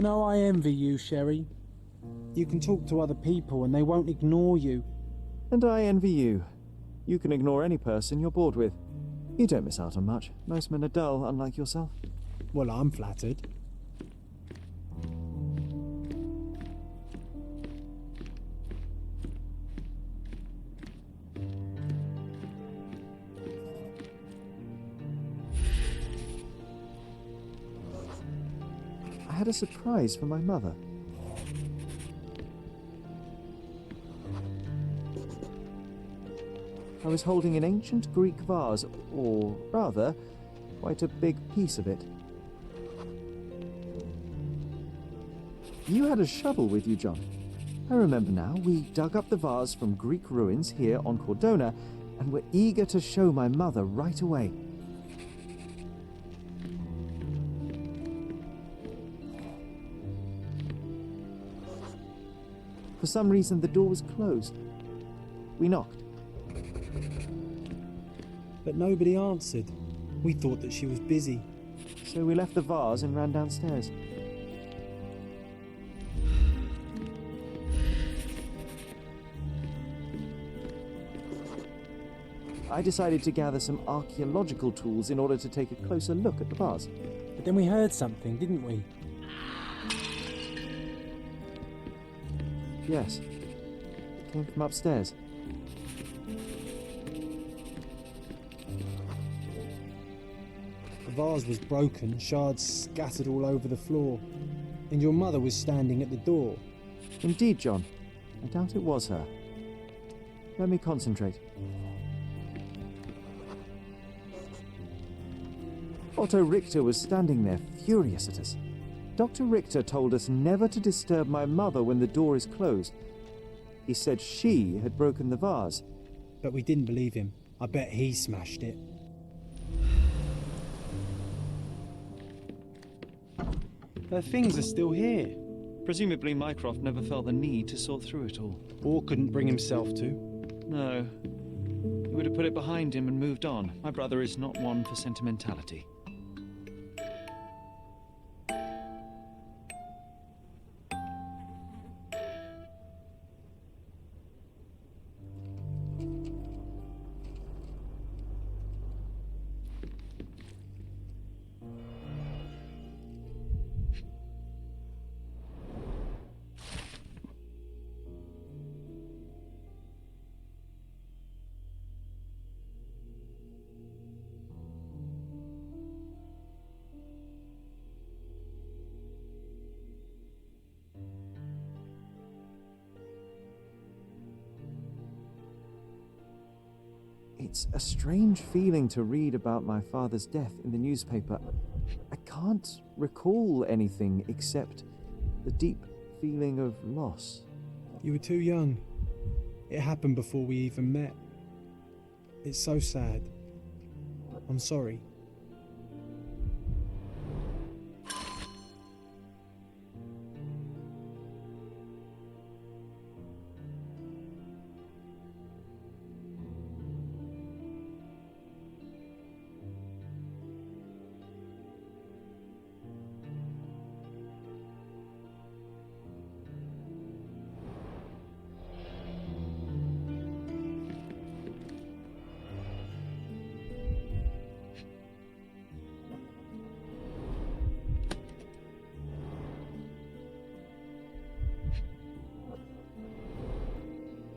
You know, I envy you, Sherry. You can talk to other people and they won't ignore you. And I envy you. You can ignore any person you're bored with. You don't miss out on much. Most men are dull, unlike yourself. Well, I'm flattered. I had a surprise for my mother. I was holding an ancient Greek vase, or rather, quite a big piece of it. You had a shovel with you, John. I remember now, we dug up the vase from Greek ruins here on Cordona, and were eager to show my mother right away. For some reason, the door was closed. We knocked. But nobody answered. We thought that she was busy. So we left the vase and ran downstairs. I decided to gather some archaeological tools in order to take a closer look at the vase. But then we heard something, didn't we? Yes. It came from upstairs. The vase was broken, shards scattered all over the floor. And your mother was standing at the door. Indeed, John. I doubt it was her. Let me concentrate. Otto Richter was standing there, furious at us. Dr. Richter told us never to disturb my mother when the door is closed. He said she had broken the vase. But we didn't believe him. I bet he smashed it. Her things are still here. Presumably Mycroft never felt the need to sort through it all. Or couldn't bring himself to. No. He would have put it behind him and moved on. My brother is not one for sentimentality. It's a strange feeling to read about my father's death in the newspaper. I can't recall anything except the deep feeling of loss. You were too young. It happened before we even met. It's so sad. I'm sorry.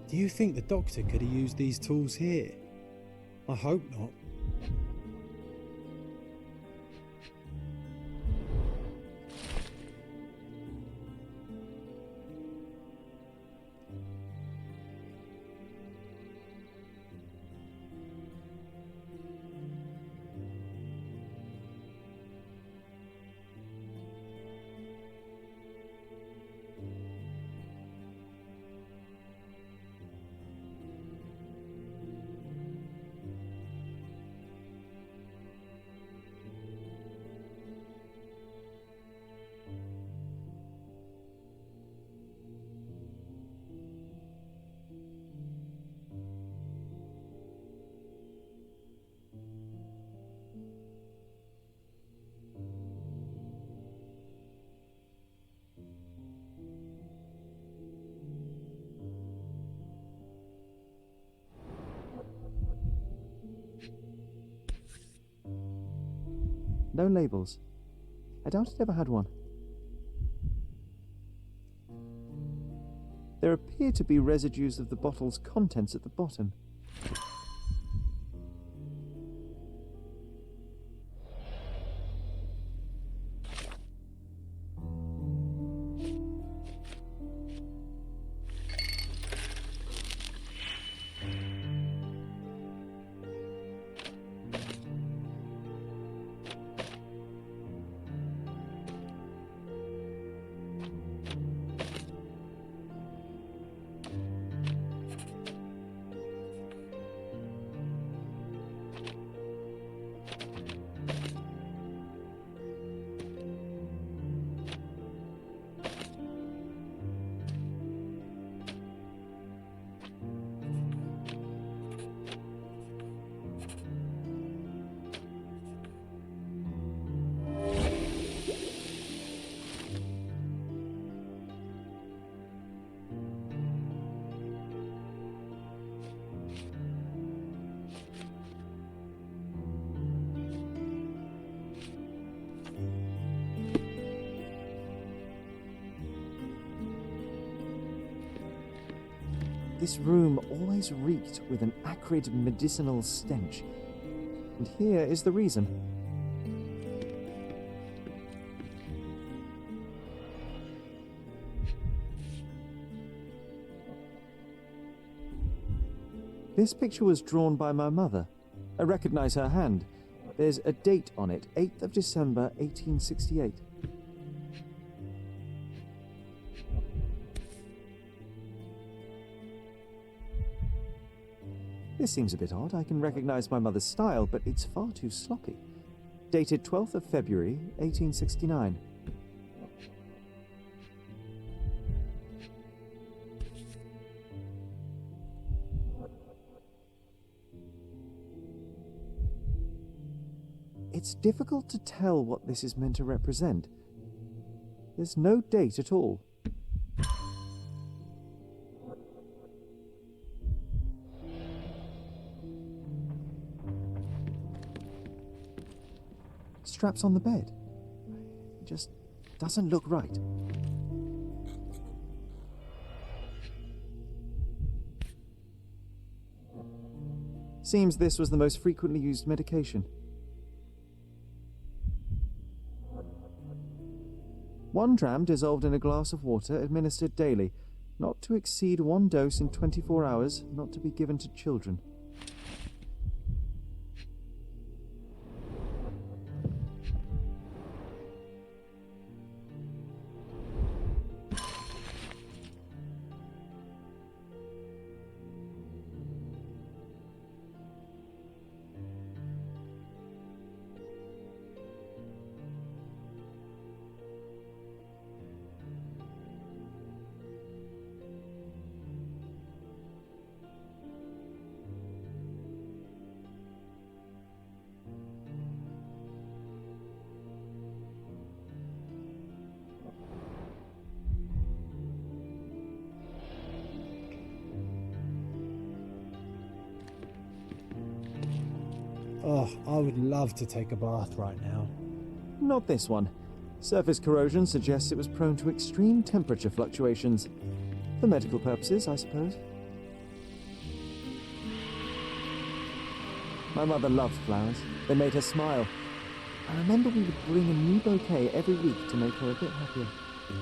Do you think the doctor could have used these tools here? I hope not. no labels. I doubt it ever had one. There appear to be residues of the bottle's contents at the bottom. This room always reeked with an acrid medicinal stench. And here is the reason. This picture was drawn by my mother. I recognize her hand. There's a date on it, 8th of December, 1868. This seems a bit odd. I can recognize my mother's style, but it's far too sloppy. Dated 12th of February, 1869. It's difficult to tell what this is meant to represent. There's no date at all. Straps on the bed. It just doesn't look right. Seems this was the most frequently used medication. One dram dissolved in a glass of water, administered daily, not to exceed 1 dose in 24 hours, not to be given to children. Oh, I would love to take a bath right now. Not this one. Surface corrosion suggests it was prone to extreme temperature fluctuations. For medical purposes, I suppose. My mother loved flowers. They made her smile. I remember we would bring a new bouquet every week to make her a bit happier.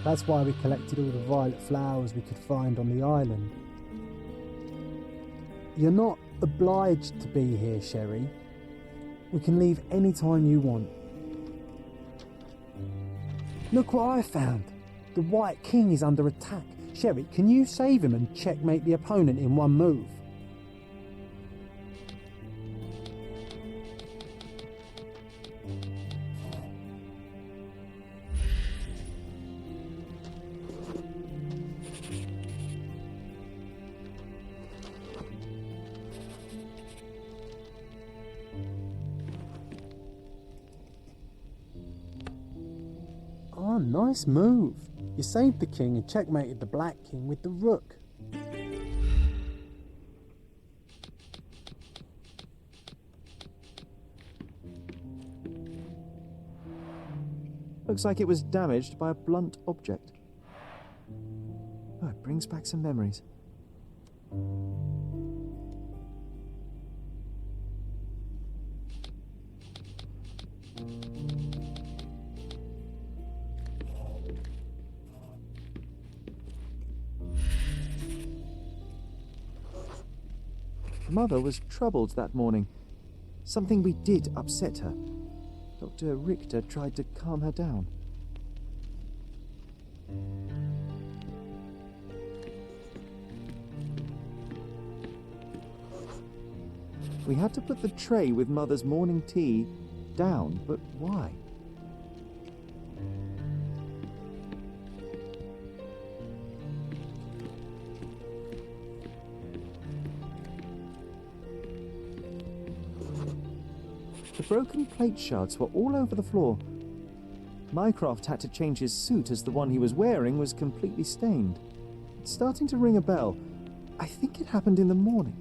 That's why we collected all the violet flowers we could find on the island. You're not obliged to be here, Sherry. We can leave any time you want. Look what I found. The White King is under attack. Sherry, can you save him and checkmate the opponent in one move? Oh, nice move. You saved the king and checkmated the Black King with the rook. Looks like it was damaged by a blunt object. Oh, it brings back some memories. Mother was troubled that morning. Something we did upset her. Dr. Richter tried to calm her down. We had to put the tray with Mother's morning tea down, but why? The broken plate shards were all over the floor. Mycroft had to change his suit as the one he was wearing was completely stained. It's starting to ring a bell. I think it happened in the morning.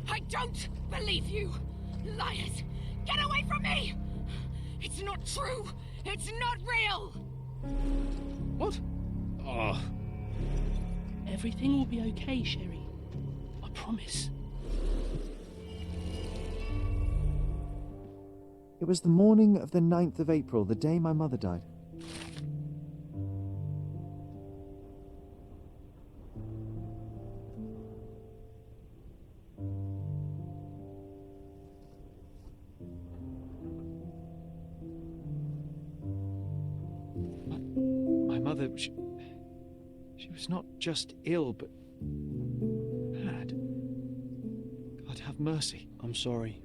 I don't believe you! Liars! Get away from me! It's not true! It's not real! What? Oh. Everything will be okay, Sherry. I promise. It was the morning of the 9th of April, the day my mother died. My mother, she was not just ill, but bad. God have mercy. I'm sorry.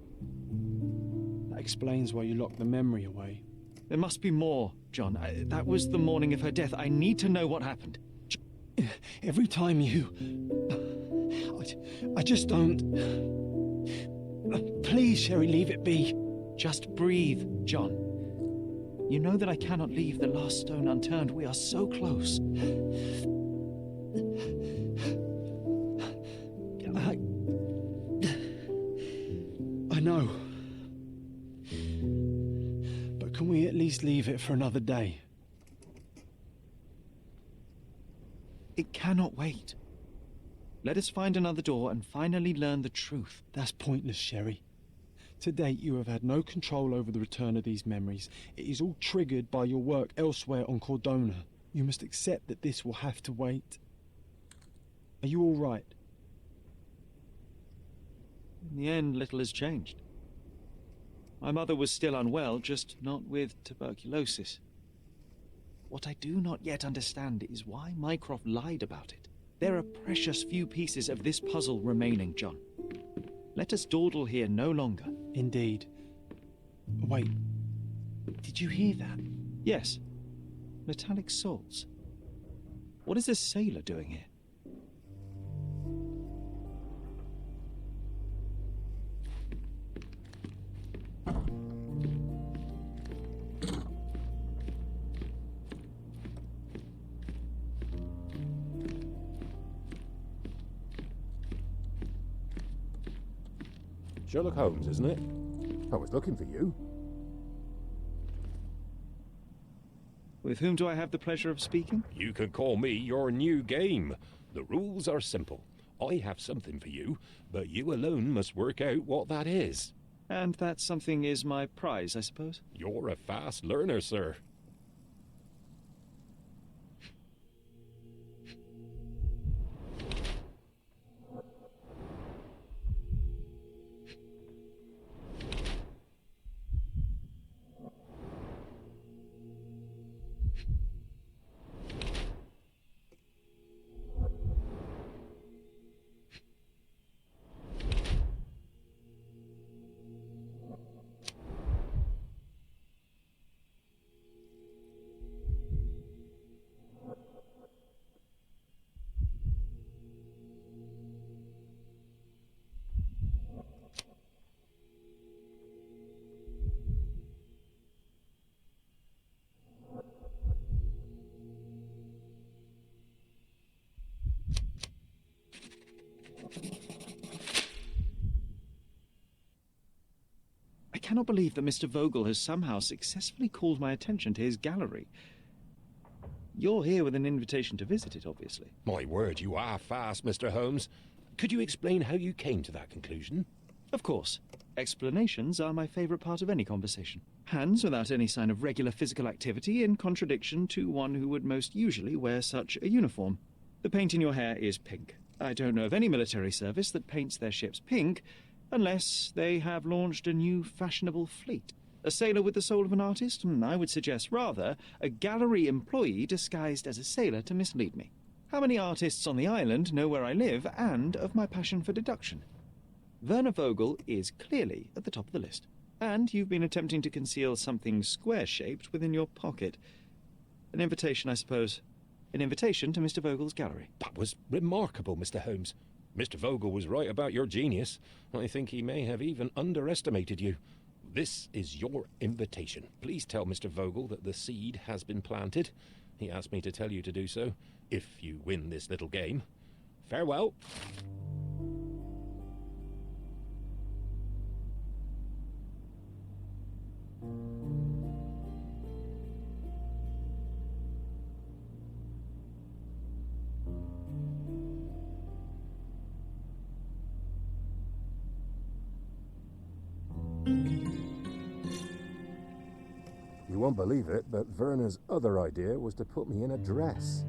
That explains why you locked the memory away. There must be more, John. That was the morning of her death. I need to know what happened. Every time you... I just don't... Please, Sherry, leave it be. Just breathe, John. You know that I cannot leave the last stone unturned. We are so close. I know. But can we at least leave it for another day? It cannot wait. Let us find another door and finally learn the truth. That's pointless, Sherry. To date, you have had no control over the return of these memories. It is all triggered by your work elsewhere on Cordona. You must accept that this will have to wait. Are you all right? In the end, little has changed. My mother was still unwell, just not with tuberculosis. What I do not yet understand is why Mycroft lied about it. There are precious few pieces of this puzzle remaining, John. Let us dawdle here no longer. Indeed. Wait. Did you hear that? Yes. Metallic soles. What is this sailor doing here? Sherlock Holmes, isn't it? I was looking for you. With whom do I have the pleasure of speaking? You can call me your new game. The rules are simple. I have something for you, but you alone must work out what that is. And that something is my prize, I suppose? You're a fast learner, sir. cannot believe that Mr. Vogel has somehow successfully called my attention to his gallery. You're here with an invitation to visit it, obviously. My word, you are fast, Mr. Holmes. Could you explain how you came to that conclusion? Of course. Explanations are my favourite part of any conversation. Hands without any sign of regular physical activity, in contradiction to one who would most usually wear such a uniform. The paint in your hair is pink. I don't know of any military service that paints their ships pink, unless they have launched a new fashionable fleet. A sailor with the soul of an artist? I would suggest rather a gallery employee disguised as a sailor to mislead me. How many artists on the island know where I live and of my passion for deduction? Werner Vogel is clearly at the top of the list. And you've been attempting to conceal something square-shaped within your pocket. An invitation, I suppose. An invitation to Mr. Vogel's gallery. That was remarkable, Mr. Holmes. Mr. Vogel was right about your genius. I think he may have even underestimated you. This is your invitation. Please tell Mr. Vogel that the seed has been planted. He asked me to tell you to do so, if you win this little game. Farewell. You won't believe it, but Werner's other idea was to put me in a dress.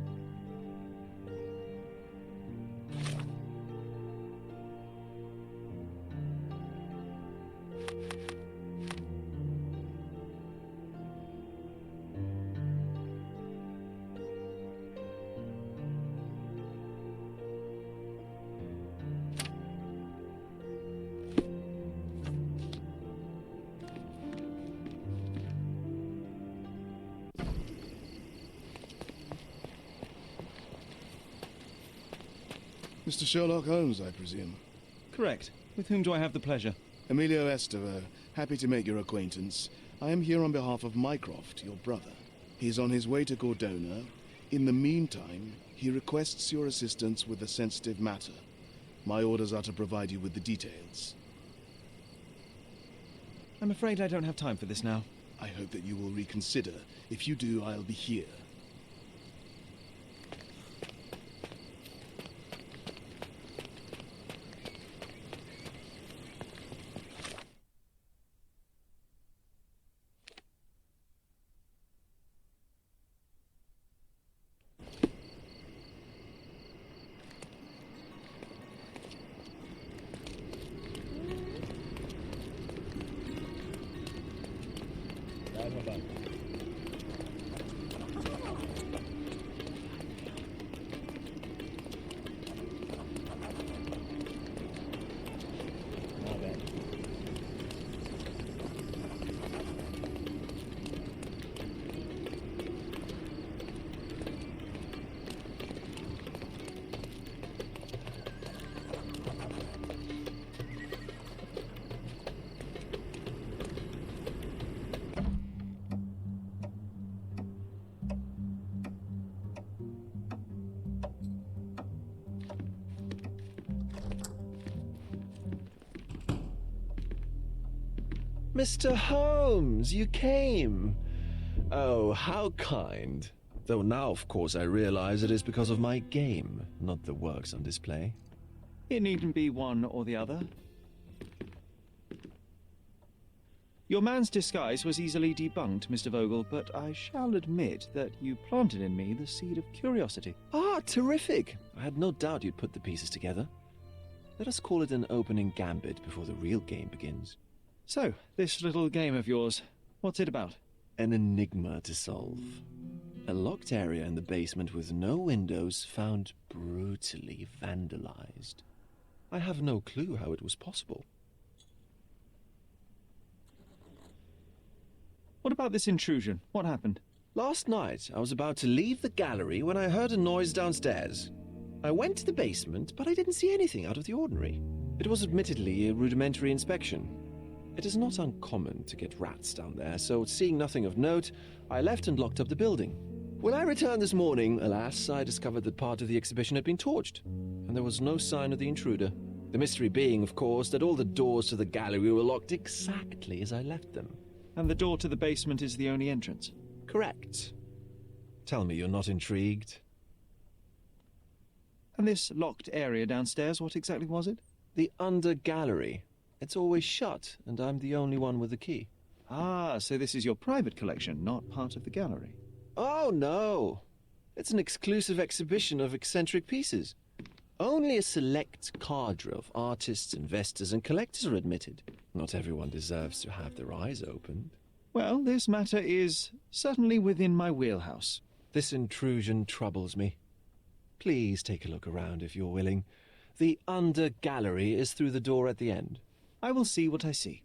Mr. Sherlock Holmes, I presume. Correct. With whom do I have the pleasure? Emilio Esteve, happy to make your acquaintance. I am here on behalf of Mycroft, your brother. He is on his way to Cordona. In the meantime, he requests your assistance with a sensitive matter. My orders are to provide you with the details. I'm afraid I don't have time for this now. I hope that you will reconsider. If you do, I'll be here. Mr. Holmes, you came. Oh, how kind. Though now, of course, I realize it is because of my game, not the works on display. It needn't be one or the other. Your man's disguise was easily debunked, Mr. Vogel, but I shall admit that you planted in me the seed of curiosity. Ah, terrific. I had no doubt you'd put the pieces together. Let us call it an opening gambit before the real game begins. So, this little game of yours, what's it about? An enigma to solve. A locked area in the basement with no windows found brutally vandalized. I have no clue how it was possible. What about this intrusion? What happened? Last night, I was about to leave the gallery when I heard a noise downstairs. I went to the basement, but I didn't see anything out of the ordinary. It was admittedly a rudimentary inspection. It is not uncommon to get rats down there, so seeing nothing of note, I left and locked up the building. When I returned this morning, alas, I discovered that part of the exhibition had been torched, and there was no sign of the intruder. The mystery being, of course, that all the doors to the gallery were locked exactly as I left them. And the door to the basement is the only entrance? Correct. Tell me you're not intrigued. And this locked area downstairs, what exactly was it? The under gallery. It's always shut, and I'm the only one with the key. Ah, so this is your private collection, not part of the gallery. Oh, no. It's an exclusive exhibition of eccentric pieces. Only a select cadre of artists, investors, and collectors are admitted. Not everyone deserves to have their eyes opened. Well, this matter is certainly within my wheelhouse. This intrusion troubles me. Please take a look around if you're willing. The under gallery is through the door at the end. I will see what I see.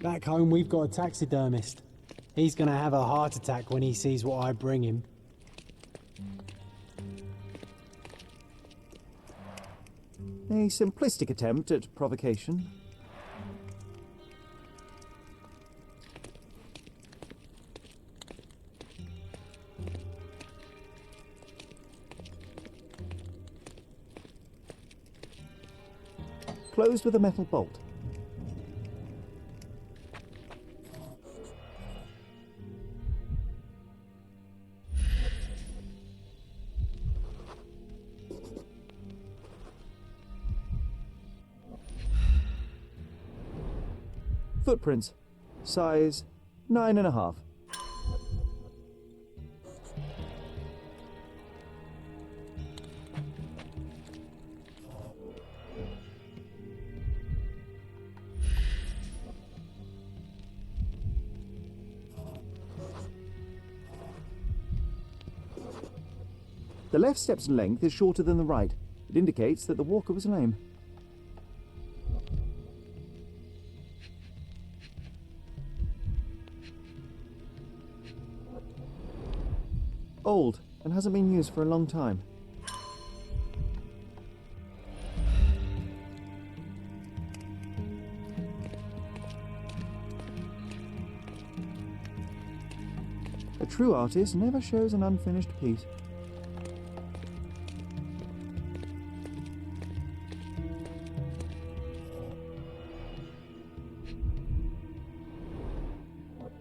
Back home, we've got a taxidermist. He's gonna have a heart attack when he sees what I bring him. A simplistic attempt at provocation. Closed with a metal bolt. Footprints. Size 9.5. The left step's length is shorter than the right. It indicates that the walker was lame. Old, and hasn't been used for a long time. A true artist never shows an unfinished piece.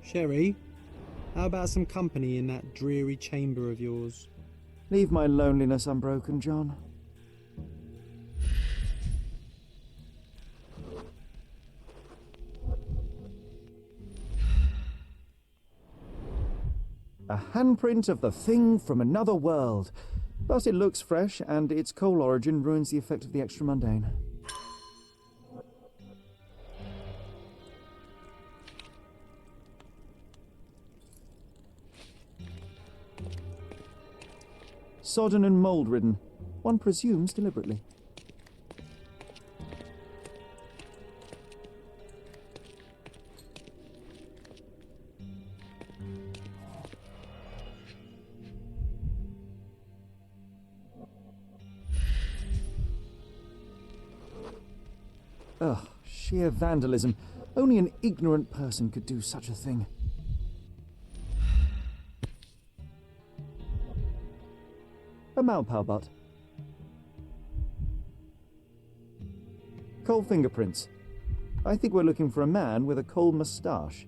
Sherry, how about some company in that dreary chamber of yours? Leave my loneliness unbroken, John. A handprint of the thing from another world. But it looks fresh, and its coal origin ruins the effect of the extra mundane. Sodden and mould-ridden, one presumes deliberately. Ugh, sheer vandalism. Only an ignorant person could do such a thing. A Malpal butt. Coal fingerprints. I think we're looking for a man with a coal moustache.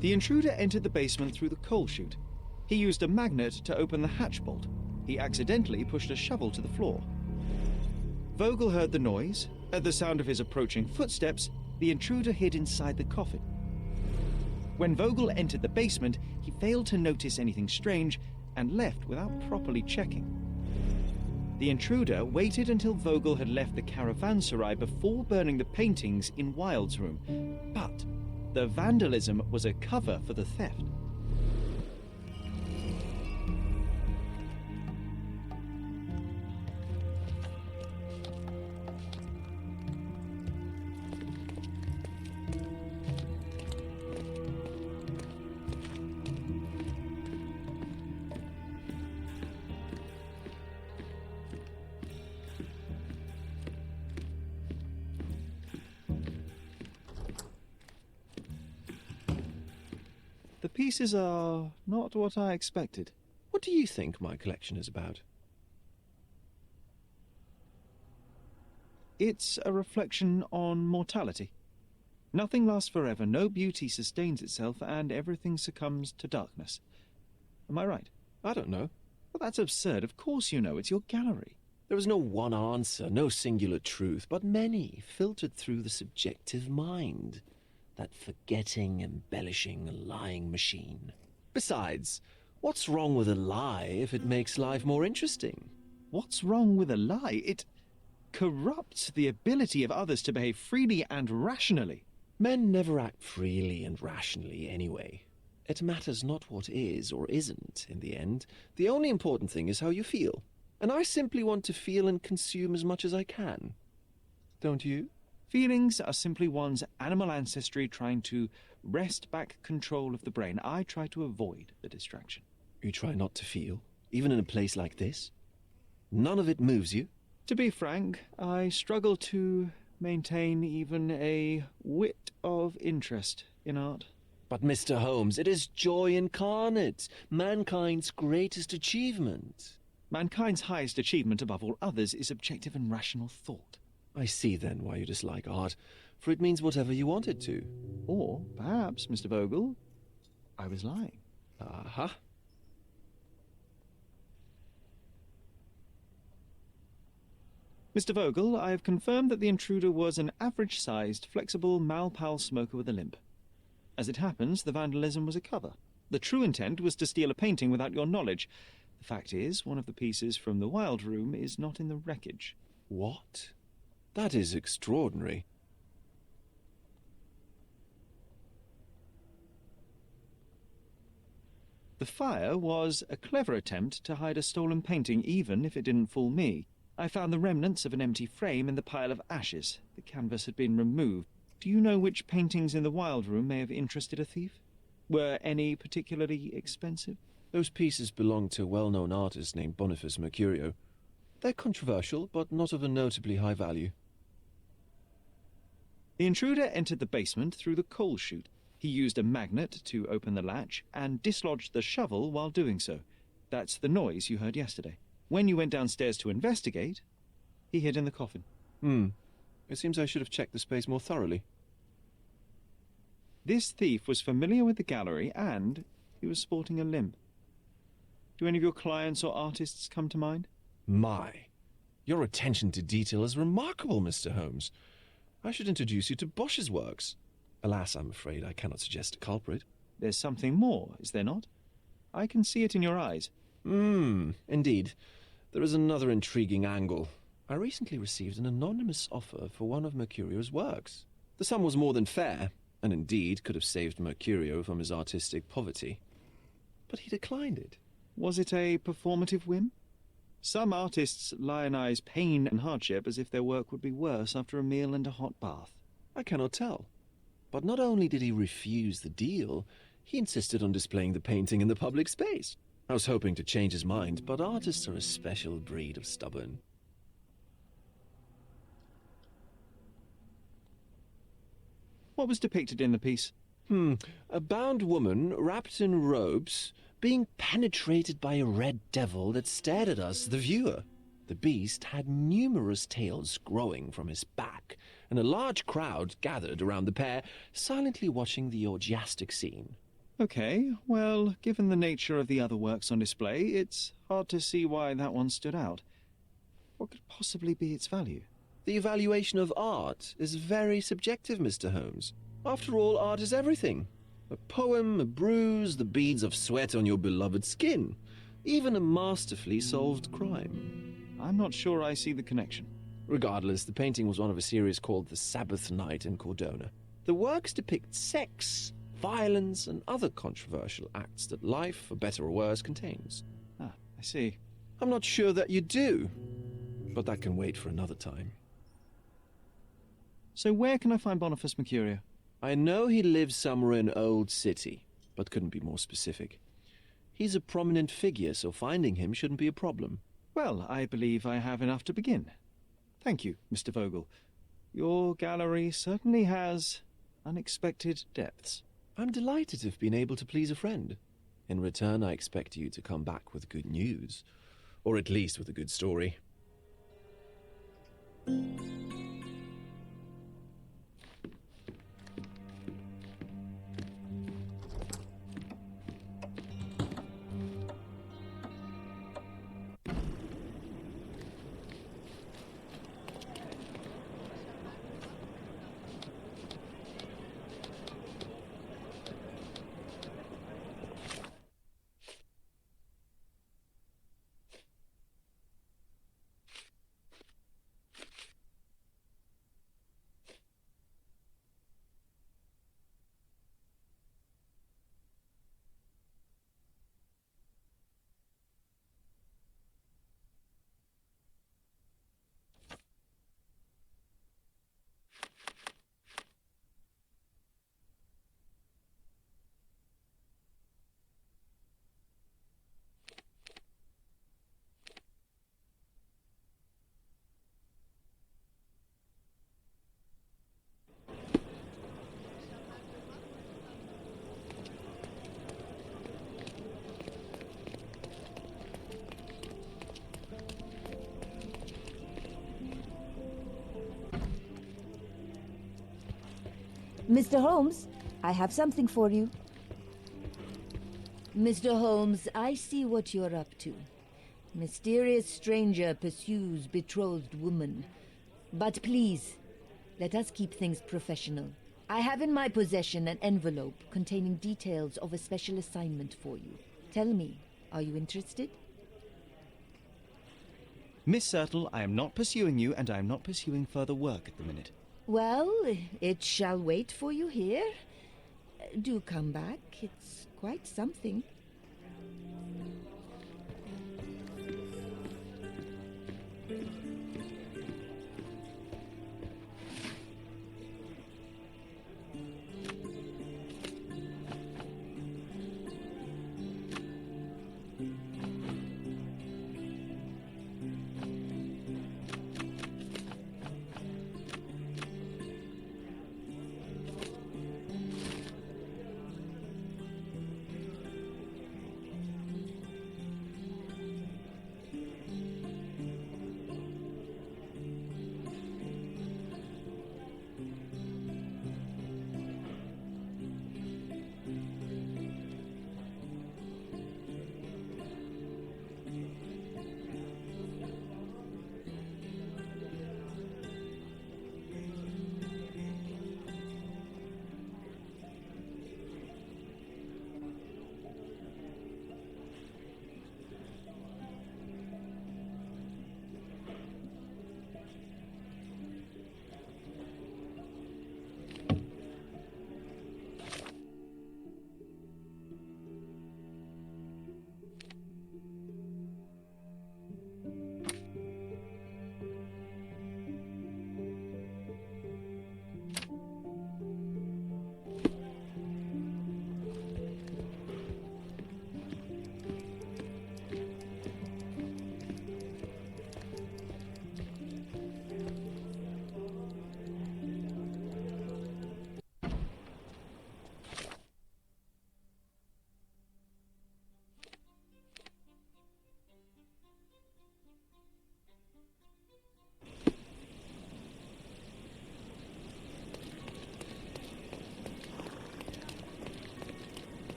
The intruder entered the basement through the coal chute. He used a magnet to open the hatch bolt. He accidentally pushed a shovel to the floor. Vogel heard the noise. At the sound of his approaching footsteps, the intruder hid inside the coffin. When Vogel entered the basement, he failed to notice anything strange and left without properly checking. The intruder waited until Vogel had left the caravanserai before burning the paintings in Wilde's room. But the vandalism was a cover for the theft. The pieces are not what I expected. What do you think my collection is about? It's a reflection on mortality. Nothing lasts forever, no beauty sustains itself, and everything succumbs to darkness. Am I right? I don't know. Well, that's absurd. Of course you know. It's your gallery. There is no one answer, no singular truth, but many, filtered through the subjective mind. That forgetting, embellishing, lying machine. Besides, what's wrong with a lie if it makes life more interesting? What's wrong with a lie? It corrupts the ability of others to behave freely and rationally. Men never act freely and rationally anyway. It matters not what is or isn't in the end. The only important thing is how you feel. And I simply want to feel and consume as much as I can. Don't you? Feelings are simply one's animal ancestry trying to wrest back control of the brain. I try to avoid the distraction. You try not to feel, even in a place like this? None of it moves you? To be frank, I struggle to maintain even a whit of interest in art. But Mr. Holmes, it is joy incarnate, mankind's greatest achievement. Mankind's highest achievement above all others is objective and rational thought. I see then why you dislike art, for it means whatever you want it to. Or perhaps, Mr. Vogel, I was lying. Aha. Mr. Vogel, I have confirmed that the intruder was an average-sized, flexible Malpal smoker with a limp. As it happens, the vandalism was a cover. The true intent was to steal a painting without your knowledge. The fact is, one of the pieces from the Wild Room is not in the wreckage. What? That is extraordinary. The fire was a clever attempt to hide a stolen painting, even if it didn't fool me. I found the remnants of an empty frame in the pile of ashes. The canvas had been removed. Do you know which paintings in the Wild Room may have interested a thief? Were any particularly expensive? Those pieces belong to a well-known artist named Boniface Mercurio. They're controversial, but not of a notably high value. The intruder entered the basement through the coal chute. He used a magnet to open the latch and dislodged the shovel while doing so. That's the noise you heard yesterday. When you went downstairs to investigate, he hid in the coffin. It seems I should have checked the space more thoroughly. This thief was familiar with the gallery and he was sporting a limp. Do any of your clients or artists come to mind? My, your attention to detail is remarkable, Mr. Holmes. I should introduce you to Bosch's works. Alas, I'm afraid I cannot suggest a culprit. There's something more, is there not? I can see it in your eyes. Indeed. There is another intriguing angle. I recently received an anonymous offer for one of Mercurio's works. The sum was more than fair, and indeed could have saved Mercurio from his artistic poverty. But he declined it. Was it a performative whim? Some artists lionize pain and hardship as if their work would be worse after a meal and a hot bath. I cannot tell. But not only did he refuse the deal, he insisted on displaying the painting in the public space. I was hoping to change his mind, but artists are a special breed of stubborn. What was depicted in the piece? A bound woman, wrapped in robes, being penetrated by a red devil that stared at us, the viewer. The beast had numerous tails growing from his back, and a large crowd gathered around the pair, silently watching the orgiastic scene. Okay, well, given the nature of the other works on display, it's hard to see why that one stood out. What could possibly be its value? The evaluation of art is very subjective, Mr. Holmes. After all, art is everything. A poem, a bruise, the beads of sweat on your beloved skin. Even a masterfully solved crime. I'm not sure I see the connection. Regardless, the painting was one of a series called The Sabbath Night in Cordona. The works depict sex, violence, and other controversial acts that life, for better or worse, contains. Ah, I see. I'm not sure that you do, but that can wait for another time. So where can I find Boniface Mercurio? I know he lives somewhere in Old City, but couldn't be more specific. He's a prominent figure, so finding him shouldn't be a problem. Well, I believe I have enough to begin. Thank you, Mr. Vogel. Your gallery certainly has unexpected depths. I'm delighted to have been able to please a friend. In return, I expect you to come back with good news. Or at least with a good story. Mr. Holmes, I have something for you. Mr. Holmes, I see what you're up to. Mysterious stranger pursues betrothed woman. But please, let us keep things professional. I have in my possession an envelope containing details of a special assignment for you. Tell me, are you interested? Miss Sertle, I am not pursuing you, and I am not pursuing further work at the minute. Well, it shall wait for you here. Do come back. It's quite something.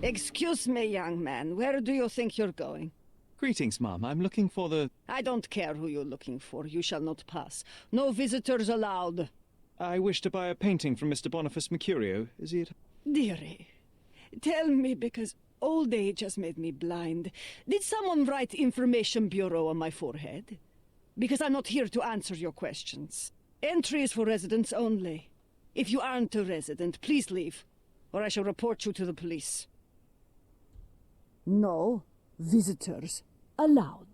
Excuse me, young man. Where do you think you're going? Greetings, Mum. I'm looking for the... I don't care who you're looking for. You shall not pass. No visitors allowed. I wish to buy a painting from Mr. Boniface Mercurio. Is he at... Dearie, tell me, because old age has made me blind. Did someone write Information Bureau on my forehead? Because I'm not here to answer your questions. Entry is for residents only. If you aren't a resident, please leave, or I shall report you to the police. No visitors allowed.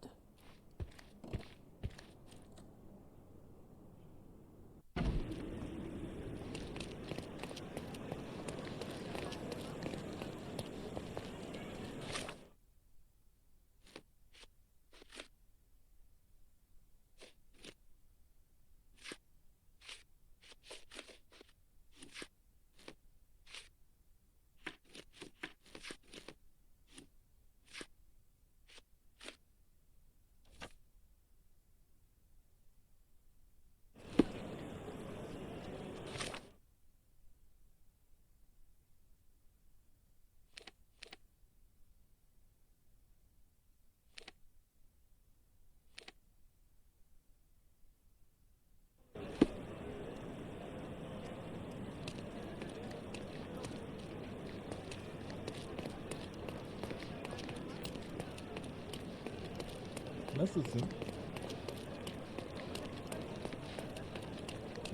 Nasılsın?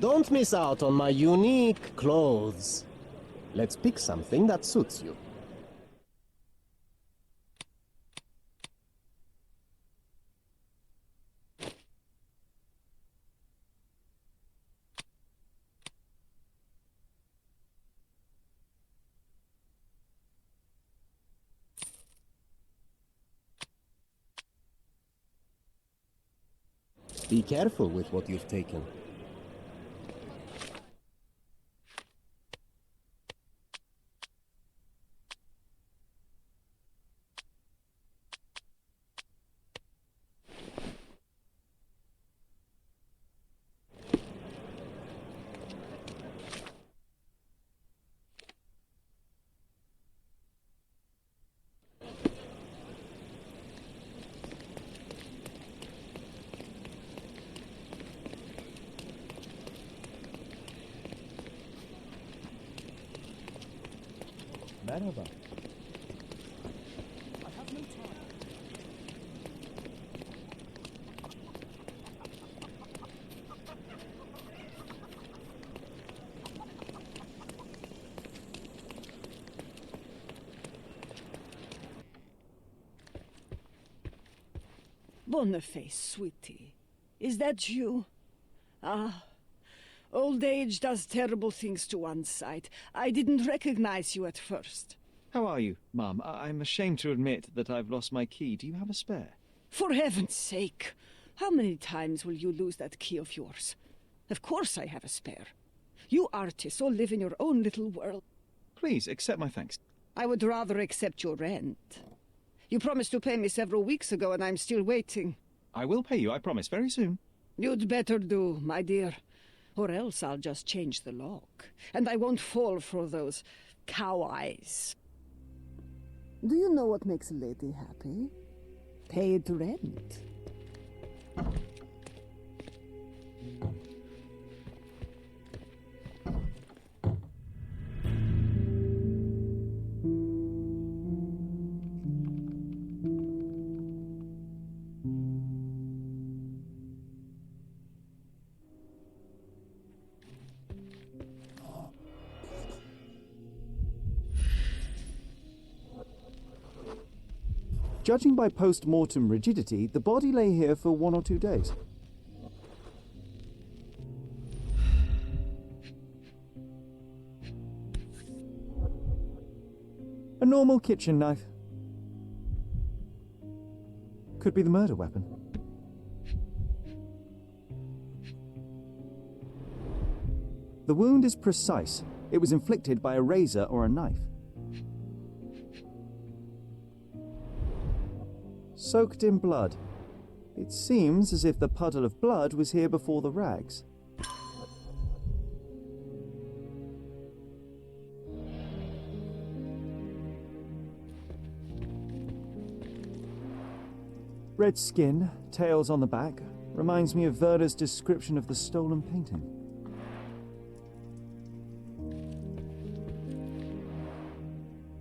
Don't miss out on my unique clothes. Let's pick something that suits you. Be careful with what you've taken. Merhaba. I have no time. Boniface, sweetie. Is that you? Ah. Old age does terrible things to one's sight. I didn't recognize you at first. How are you, Mum? I'm ashamed to admit that I've lost my key. Do you have a spare? For heaven's sake! How many times will you lose that key of yours? Of course I have a spare. You artists all live in your own little world. Please, accept my thanks. I would rather accept your rent. You promised to pay me several weeks ago, and I'm still waiting. I will pay you, I promise, very soon. You'd better do, my dear. Or else I'll just change the lock, and I won't fall for those cow eyes. Do you know what makes a lady happy? Paid rent. Judging by post-mortem rigidity, the body lay here for 1 or 2 days. A normal kitchen knife. Could be the murder weapon. The wound is precise. It was inflicted by a razor or a knife. Soaked in blood. It seems as if the puddle of blood was here before the rags. Red skin, tails on the back, reminds me of Werner's description of the stolen painting.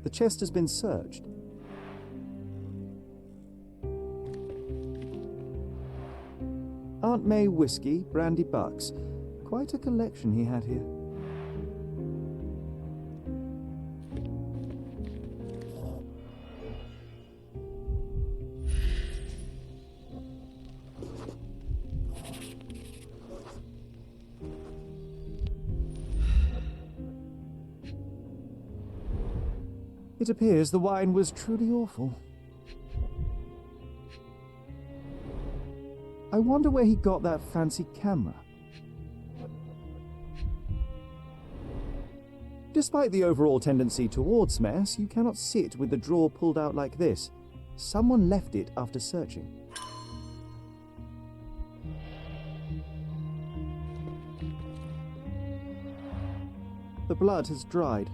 The chest has been searched. Aunt May whiskey, brandy bucks. Quite a collection he had here. It appears the wine was truly awful. I wonder where he got that fancy camera. Despite the overall tendency towards mess, you cannot sit with the drawer pulled out like this. Someone left it after searching. The blood has dried.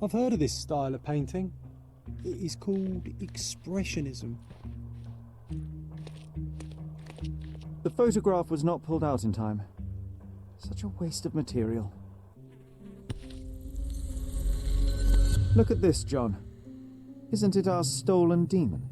I've heard of this style of painting. It is called expressionism. The photograph was not pulled out in time. Such a waste of material. Look at this, John. Isn't it our stolen demon?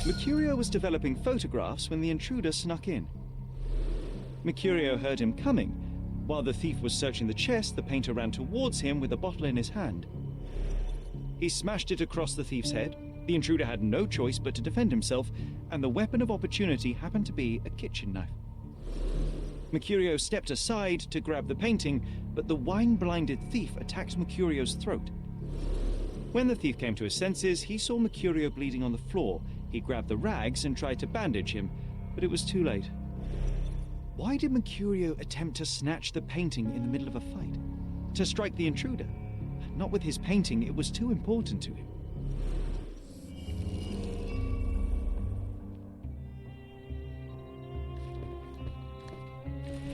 Mercurio was developing photographs when the intruder snuck in. Mercurio heard him coming. While the thief was searching the chest, the painter ran towards him with a bottle in his hand. He smashed it across the thief's head. The intruder had no choice but to defend himself, and the weapon of opportunity happened to be a kitchen knife. Mercurio stepped aside to grab the painting, but the wine-blinded thief attacked Mercurio's throat. When the thief came to his senses, he saw Mercurio bleeding on the floor. He grabbed the rags and tried to bandage him, but it was too late. Why did Mercurio attempt to snatch the painting in the middle of a fight? To strike the intruder? Not with his painting, it was too important to him.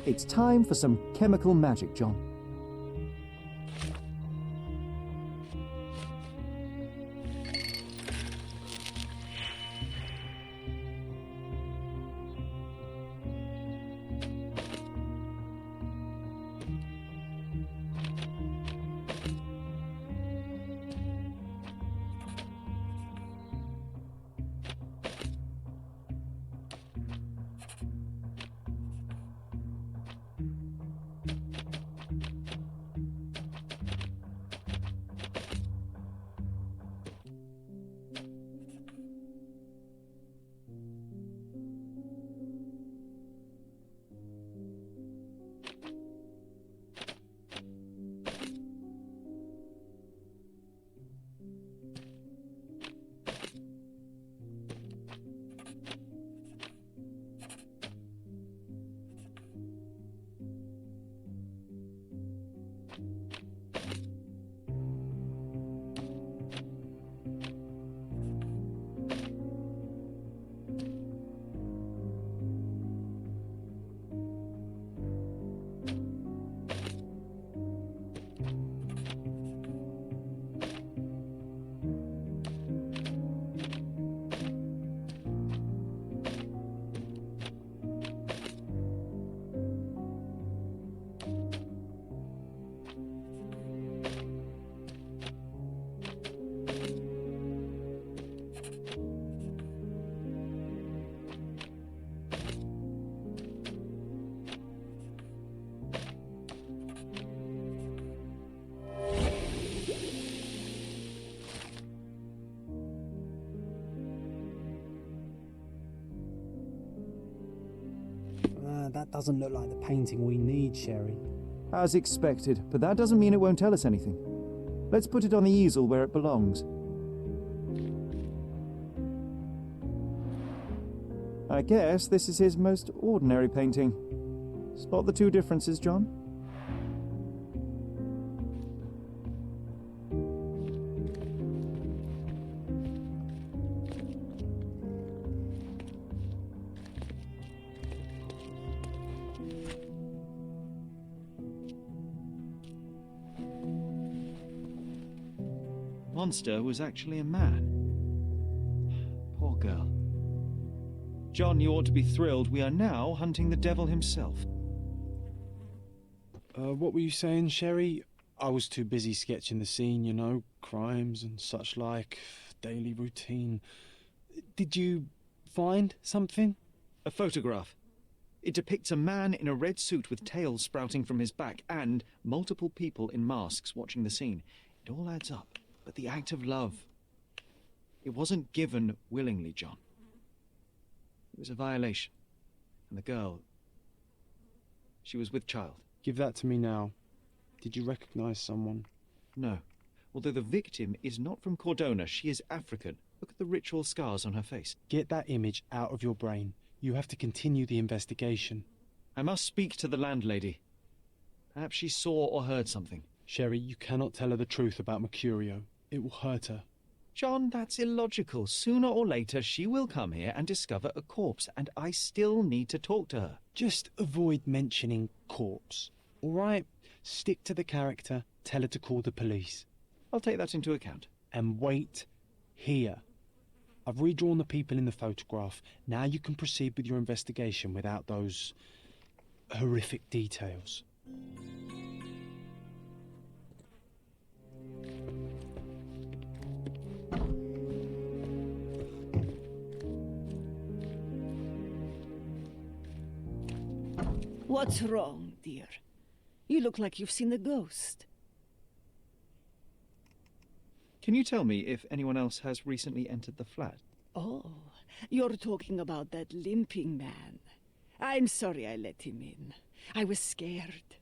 It's time for some chemical magic, John. That doesn't look like the painting we need, Sherry. As expected, but that doesn't mean it won't tell us anything. Let's put it on the easel where it belongs. I guess this is his most ordinary painting. Spot the two differences, John? Monster was actually a man. Poor girl. John, you ought to be thrilled. We are now hunting the devil himself. What were you saying, Sherry? I was too busy sketching the scene, you know, crimes and such like, daily routine. Did you find something? A photograph. It depicts a man in a red suit with tails sprouting from his back and multiple people in masks watching the scene. It all adds up. But the act of love, it wasn't given willingly, John. It was a violation. And the girl, she was with child. Give that to me now. Did you recognize someone? No. Although the victim is not from Cordona, she is African. Look at the ritual scars on her face. Get that image out of your brain. You have to continue the investigation. I must speak to the landlady. Perhaps she saw or heard something. Sherry, you cannot tell her the truth about Mercurio. It will hurt her. John, that's illogical. Sooner or later, she will come here and discover a corpse, and I still need to talk to her. Just avoid mentioning corpse, all right? Stick to the character, tell her to call the police. I'll take that into account. And wait here. I've redrawn the people in the photograph. Now you can proceed with your investigation without those horrific details. What's wrong, dear? You look like you've seen a ghost. Can you tell me if anyone else has recently entered the flat? Oh, you're talking about that limping man. I'm sorry I let him in. I was scared.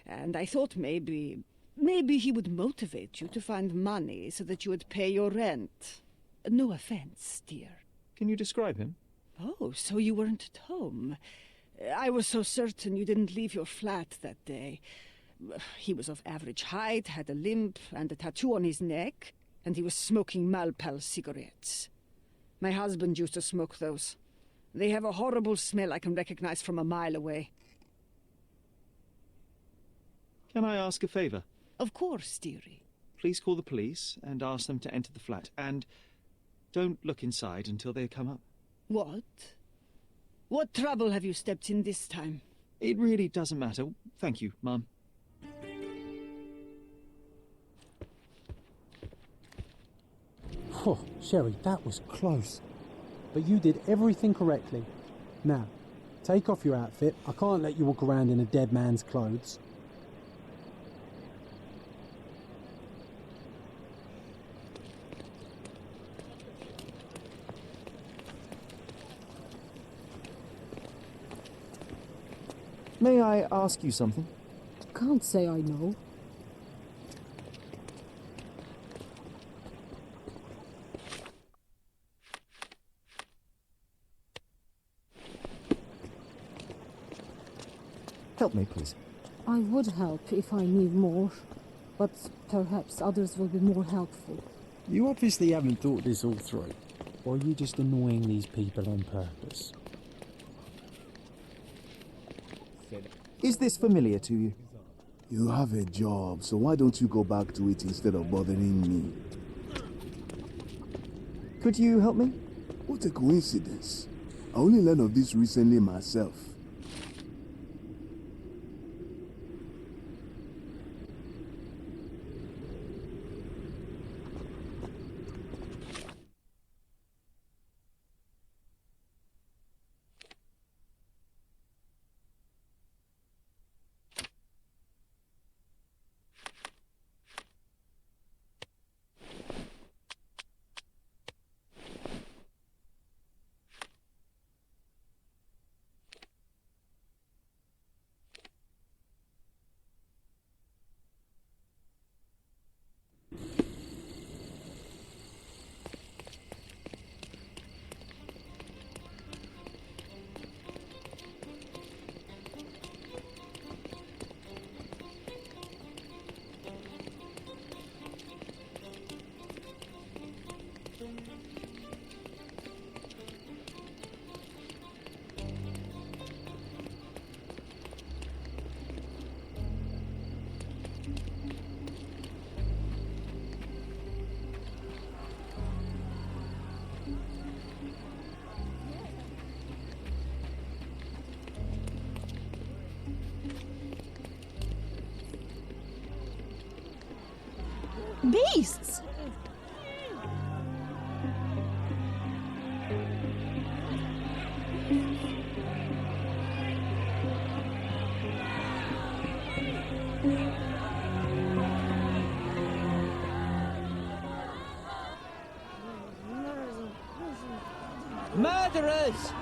And I thought maybe he would motivate you to find money so that you would pay your rent. No offense, dear. Can you describe him? Oh, so you weren't at home. I was so certain you didn't leave your flat that day. He was of average height, had a limp and a tattoo on his neck, and he was smoking Malpal cigarettes. My husband used to smoke those. They have a horrible smell I can recognize from a mile away. Can I ask a favor? Of course, dearie. Please call the police and ask them to enter the flat, and don't look inside until they come up. What? What trouble have you stepped in this time? It really doesn't matter. Thank you, Mum. Oh, Sherry, that was close. But you did everything correctly. Now, take off your outfit. I can't let you walk around in a dead man's clothes. May I ask you something? Can't say I know. Help me, please. I would help if I knew more, but perhaps others will be more helpful. You obviously haven't thought this all through. Or are you just annoying these people on purpose? Is this familiar to you? You have a job, so why don't you go back to it instead of bothering me? Could you help me? What a coincidence. I only learned of this recently myself. Beasts! Murderers!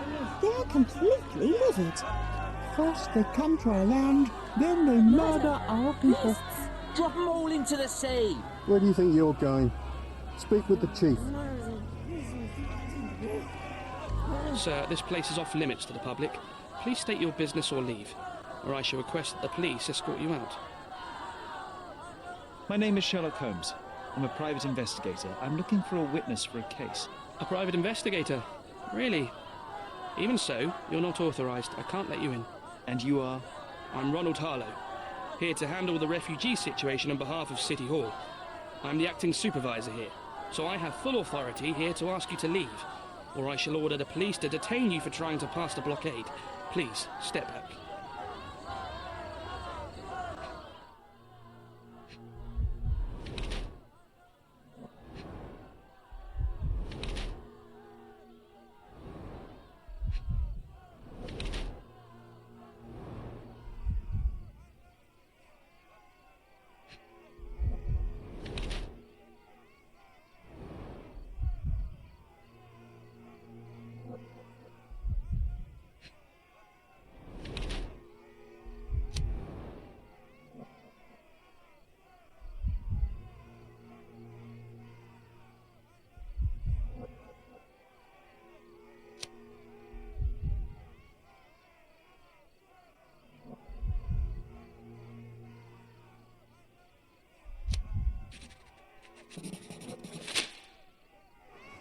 They're completely livid. First they come to our land, then they murder our people. Drop them all into the sea! Where do you think you're going? Speak with the chief. Sir, this place is off limits to the public. Please state your business or leave, or I shall request that the police escort you out. My name is Sherlock Holmes. I'm a private investigator. I'm looking for a witness for a case. A private investigator? Really? Even so, you're not authorized. I can't let you in. And you are? I'm Ronald Harlow, here to handle the refugee situation on behalf of City Hall. I'm the acting supervisor here, so I have full authority here to ask you to leave, or I shall order the police to detain you for trying to pass the blockade. Please, step back.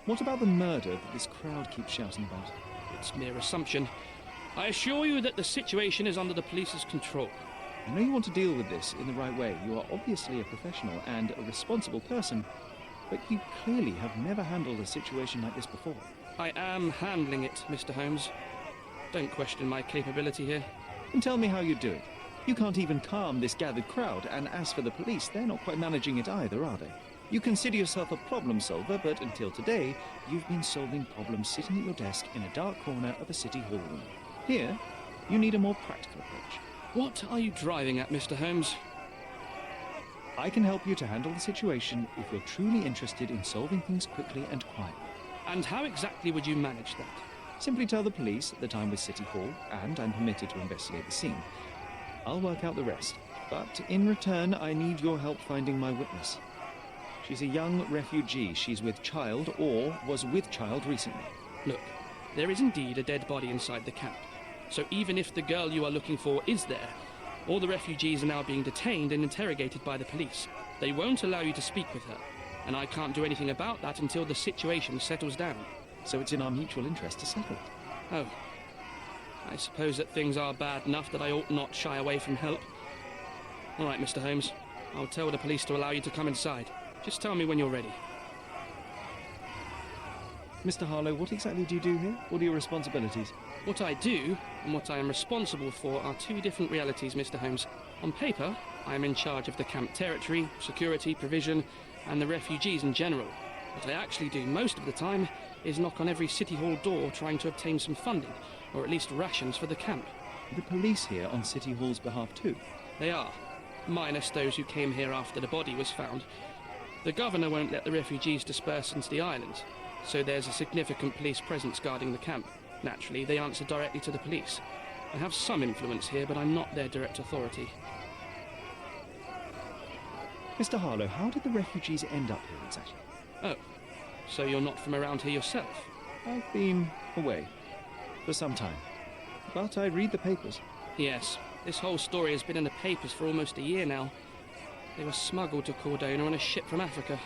What about the murder that this crowd keeps shouting about? It's mere assumption. I assure you that the situation is under the police's control. I know you want to deal with this in the right way. You are obviously a professional and a responsible person, but you clearly have never handled a situation like this before. I am handling it, Mr. Holmes. Don't question my capability here. And tell me how you do it. You can't even calm this gathered crowd, and as for the police, they're not quite managing it either, are they? You consider yourself a problem solver, but until today, you've been solving problems sitting at your desk in a dark corner of a city hall room. Here, you need a more practical approach. What are you driving at, Mr. Holmes? I can help you to handle the situation if you're truly interested in solving things quickly and quietly. And how exactly would you manage that? Simply tell the police that I'm with City Hall, and I'm permitted to investigate the scene. I'll work out the rest, but in return, I need your help finding my witness. She's a young refugee. She's with child, or was with child recently. Look, there is indeed a dead body inside the camp. So even if the girl you are looking for is there, all the refugees are now being detained and interrogated by the police. They won't allow you to speak with her, and I can't do anything about that until the situation settles down. So it's in our mutual interest to settle it. Oh. I suppose that things are bad enough that I ought not shy away from help. All right, Mr. Holmes. I'll tell the police to allow you to come inside. Just tell me when you're ready. Mr. Harlow, what exactly do you do here? What are your responsibilities? What I do and what I am responsible for are two different realities, Mr. Holmes. On paper, I am in charge of the camp territory, security, provision, and the refugees in general. What I actually do most of the time is knock on every City Hall door trying to obtain some funding, or at least rations for the camp. Are the police here on City Hall's behalf too? They are, minus those who came here after the body was found. The governor won't let the refugees disperse into the islands, so there's a significant police presence guarding the camp. Naturally, they answer directly to the police. I have some influence here, but I'm not their direct authority. Mr. Harlow, how did the refugees end up here exactly? Oh, so you're not from around here yourself? I've been away for some time, but I read the papers. Yes, this whole story has been in the papers for almost a year now. They were smuggled to Cordona on a ship from Africa.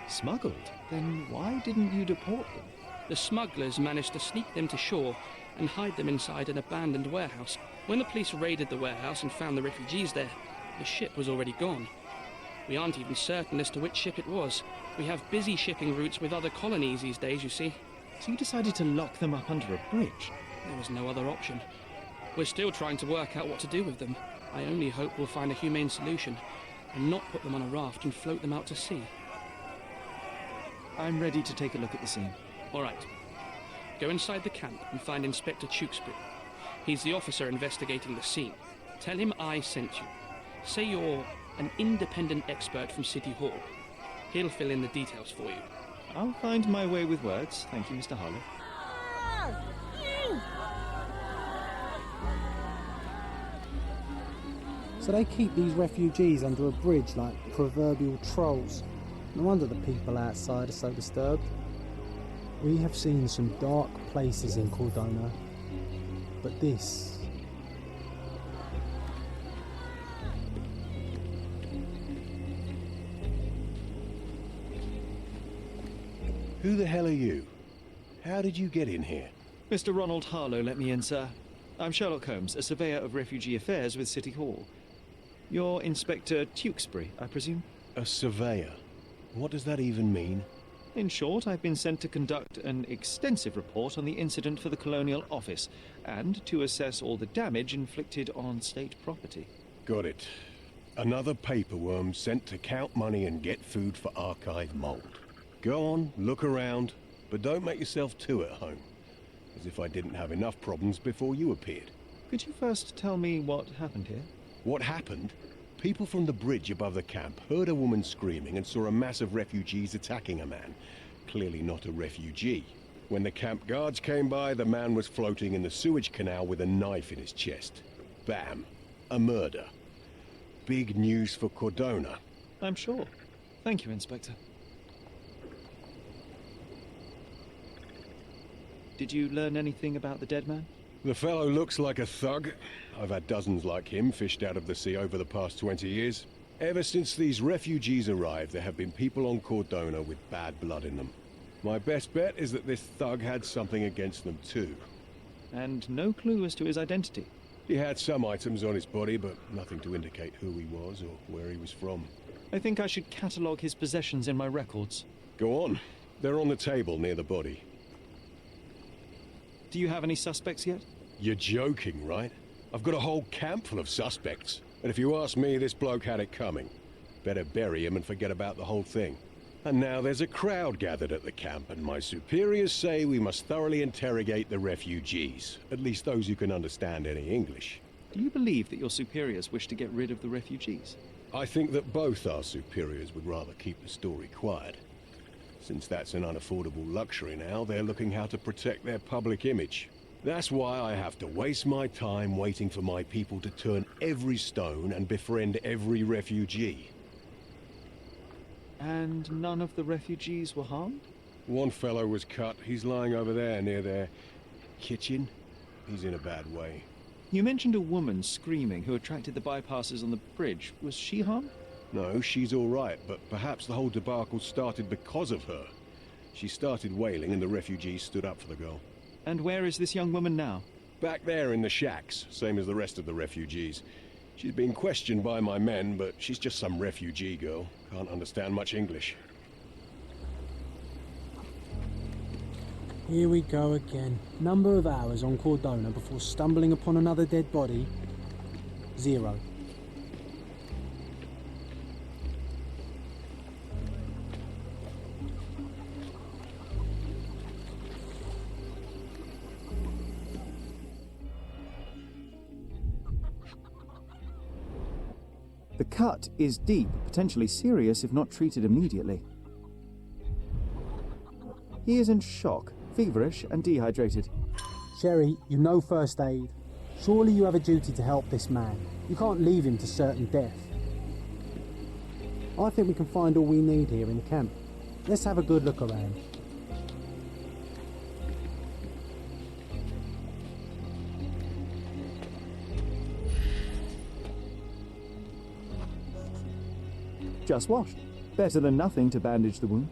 Smuggled? Then why didn't you deport them? The smugglers managed to sneak them to shore and hide them inside an abandoned warehouse. When the police raided the warehouse and found the refugees there, the ship was already gone. We aren't even certain as to which ship it was. We have busy shipping routes with other colonies these days, you see. So you decided to lock them up under a bridge? There was no other option. We're still trying to work out what to do with them. I only hope we'll find a humane solution. and not put them on a raft and float them out to sea. I'm ready to take a look at the scene. All right. Go inside the camp and find Inspector Tewkesbury. He's the officer investigating the scene. Tell him I sent you. Say you're an independent expert from City Hall. He'll fill in the details for you. I'll find my way with words. Thank you, Mr. Harlow. So they keep these refugees under a bridge like proverbial trolls. No wonder the people outside are so disturbed. We have seen some dark places in Cordona, but this... Who the hell are you? How did you get in here? Mr. Ronald Harlow let me in, sir. I'm Sherlock Holmes, a surveyor of refugee affairs with City Hall. You're Inspector Tewkesbury, I presume? A surveyor? What does that even mean? In short, I've been sent to conduct an extensive report on the incident for the Colonial Office and to assess all the damage inflicted on state property. Got it. Another paperworm sent to count money and get food for archive mold. Go on, look around, but don't make yourself too at home. As if I didn't have enough problems before you appeared. Could you first tell me what happened here? What happened? People from the bridge above the camp heard a woman screaming and saw a mass of refugees attacking a man. Clearly not a refugee. When the camp guards came by, the man was floating in the sewage canal with a knife in his chest. Bam. A murder. Big news for Cordona. I'm sure. Thank you, Inspector. Did you learn anything about the dead man? The fellow looks like a thug. I've had dozens like him fished out of the sea over the past 20 years. Ever since these refugees arrived, there have been people on Cordona with bad blood in them. My best bet is that this thug had something against them too. And no clue as to his identity? He had some items on his body, but nothing to indicate who he was or where he was from. I think I should catalogue his possessions in my records. Go on. They're on the table near the body. Do you have any suspects yet? You're joking, right? I've got a whole camp full of suspects. And if you ask me, this bloke had it coming. Better bury him and forget about the whole thing. And now there's a crowd gathered at the camp, and my superiors say we must thoroughly interrogate the refugees. At least those who can understand any English. Do you believe that your superiors wish to get rid of the refugees? I think that both our superiors would rather keep the story quiet. Since that's an unaffordable luxury now, they're looking how to protect their public image. That's why I have to waste my time waiting for my people to turn every stone and befriend every refugee. And none of the refugees were harmed? One fellow was cut. He's lying over there near their kitchen. He's in a bad way. You mentioned a woman screaming who attracted the bypassers on the bridge. Was she harmed? No, she's all right, but perhaps the whole debacle started because of her. She started wailing and the refugees stood up for the girl. And where is this young woman now? Back there in the shacks, same as the rest of the refugees. She's been questioned by my men, but she's just some refugee girl. Can't understand much English. Here we go again. Number of hours on Cordona before stumbling upon another dead body? 0. The cut is deep, potentially serious if not treated immediately. He is in shock, feverish and dehydrated. Sherry, you know first aid. Surely you have a duty to help this man. You can't leave him to certain death. I think we can find all we need here in the camp. Let's have a good look around. Just washed. Better than nothing to bandage the wound.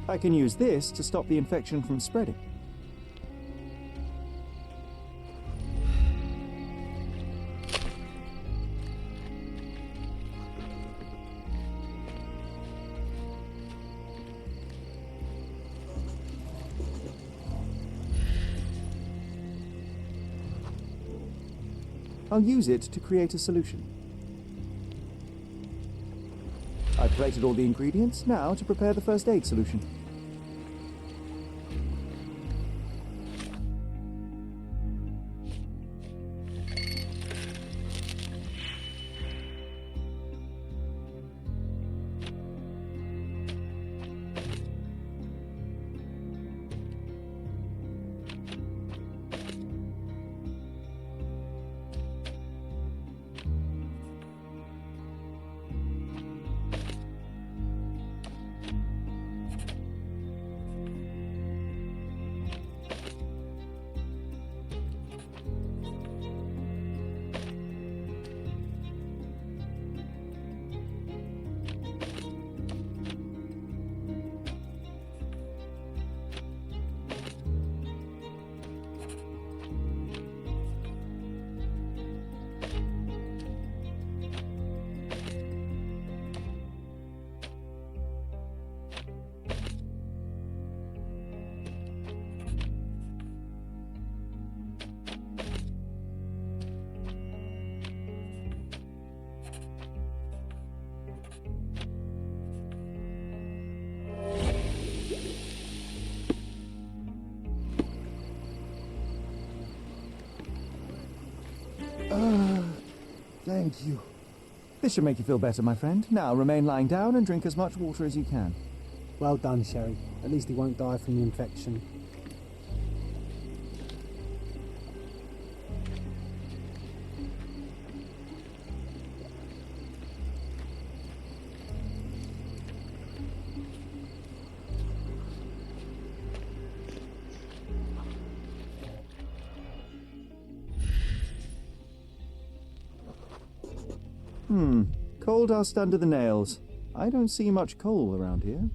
I can use this to stop the infection from spreading. I'll use it to create a solution. I've collected all the ingredients, now to prepare the first aid solution. Thank you. This should make you feel better, my friend. Now remain lying down and drink as much water as you can. Well done, Sherry. At least he won't die from the infection. Coal dust under the nails. I don't see much coal around here.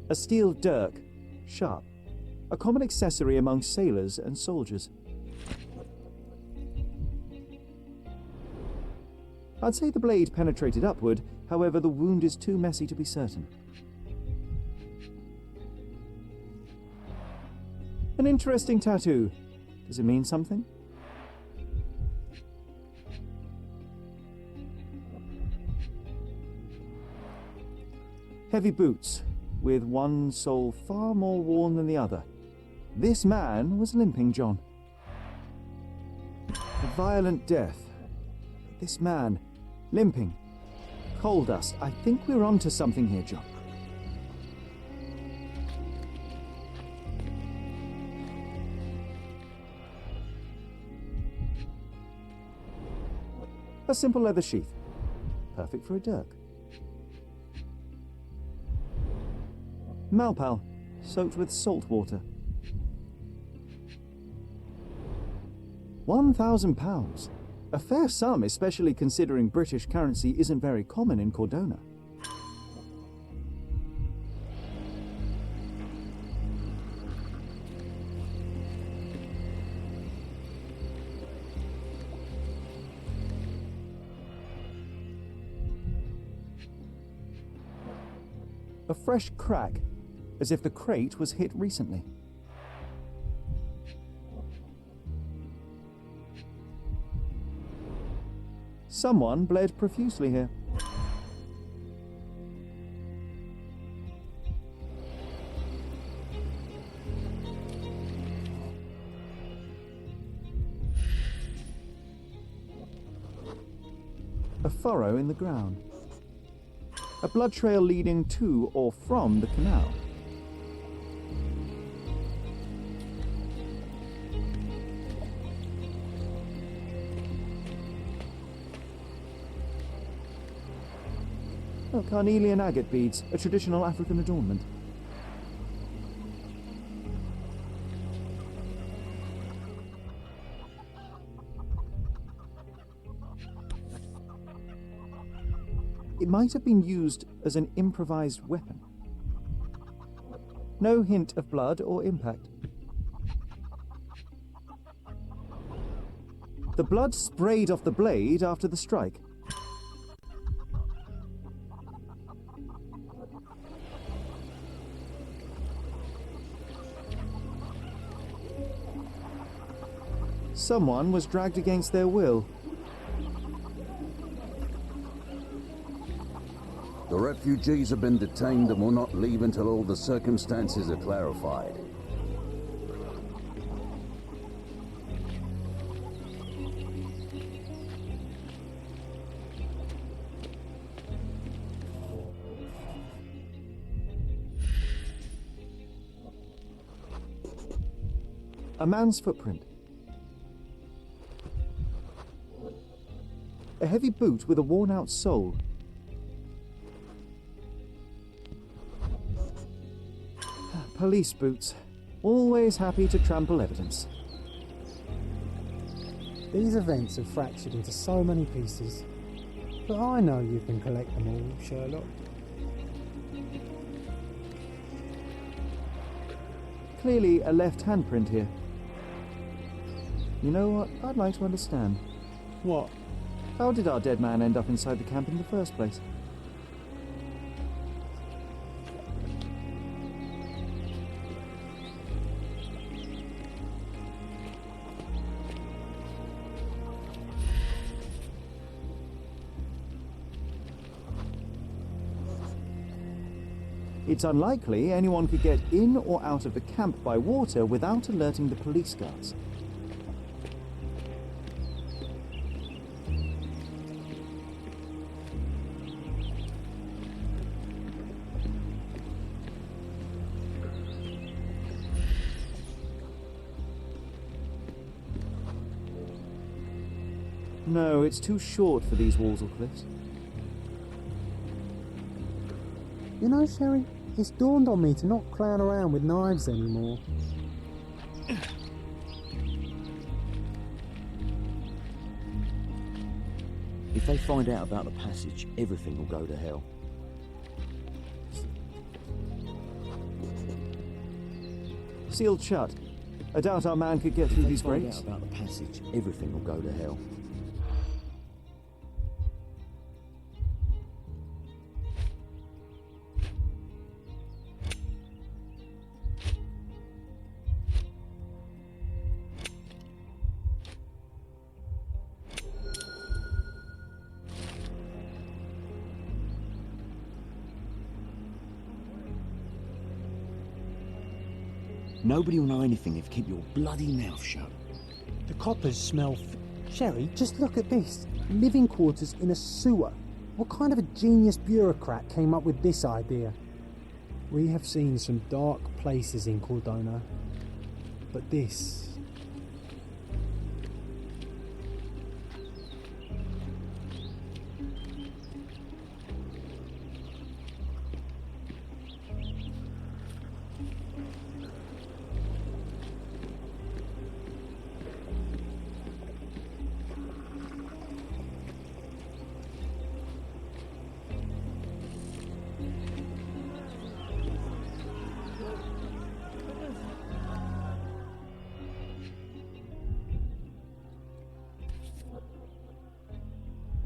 A steel dirk, sharp. A common accessory among sailors and soldiers. I'd say the blade penetrated upward, however the wound is too messy to be certain. An interesting tattoo. Does it mean something? Heavy boots, with one sole far more worn than the other. This man was Limping John. A violent death. This man, limping. Coal dust. I think we're onto something here, John. A simple leather sheath. Perfect for a dirk. Malpal, soaked with salt water. £1,000. A fair sum, especially considering British currency isn't very common in Cordona. A fresh crack, as if the crate was hit recently. Someone bled profusely here. A furrow in the ground. A blood trail leading to or from the canal. Oh, carnelian agate beads, a traditional African adornment. It might have been used as an improvised weapon. No hint of blood or impact. The blood sprayed off the blade after the strike. Someone was dragged against their will. The refugees have been detained and will not leave until all the circumstances are clarified. A man's footprint. A heavy boot with a worn-out sole. Police boots. Always happy to trample evidence. These events have fractured into so many pieces. But I know you can collect them all, Sherlock. Clearly a left handprint here. You know what? I'd like to understand. What? How did our dead man end up inside the camp in the first place? It's unlikely anyone could get in or out of the camp by water without alerting the police guards. No, it's too short for these walls or cliffs. You know, Sherry, it's dawned on me to not clown around with knives anymore. If they find out about the passage, everything will go to hell. Sealed shut. I doubt our man could get through these grates. If they find out about the passage, everything will go to hell. Nobody will know anything if you keep your bloody mouth shut. The coppers smell Sherry, just look at this. Living quarters in a sewer. What kind of a genius bureaucrat came up with this idea? We have seen some dark places in Cordona, but this...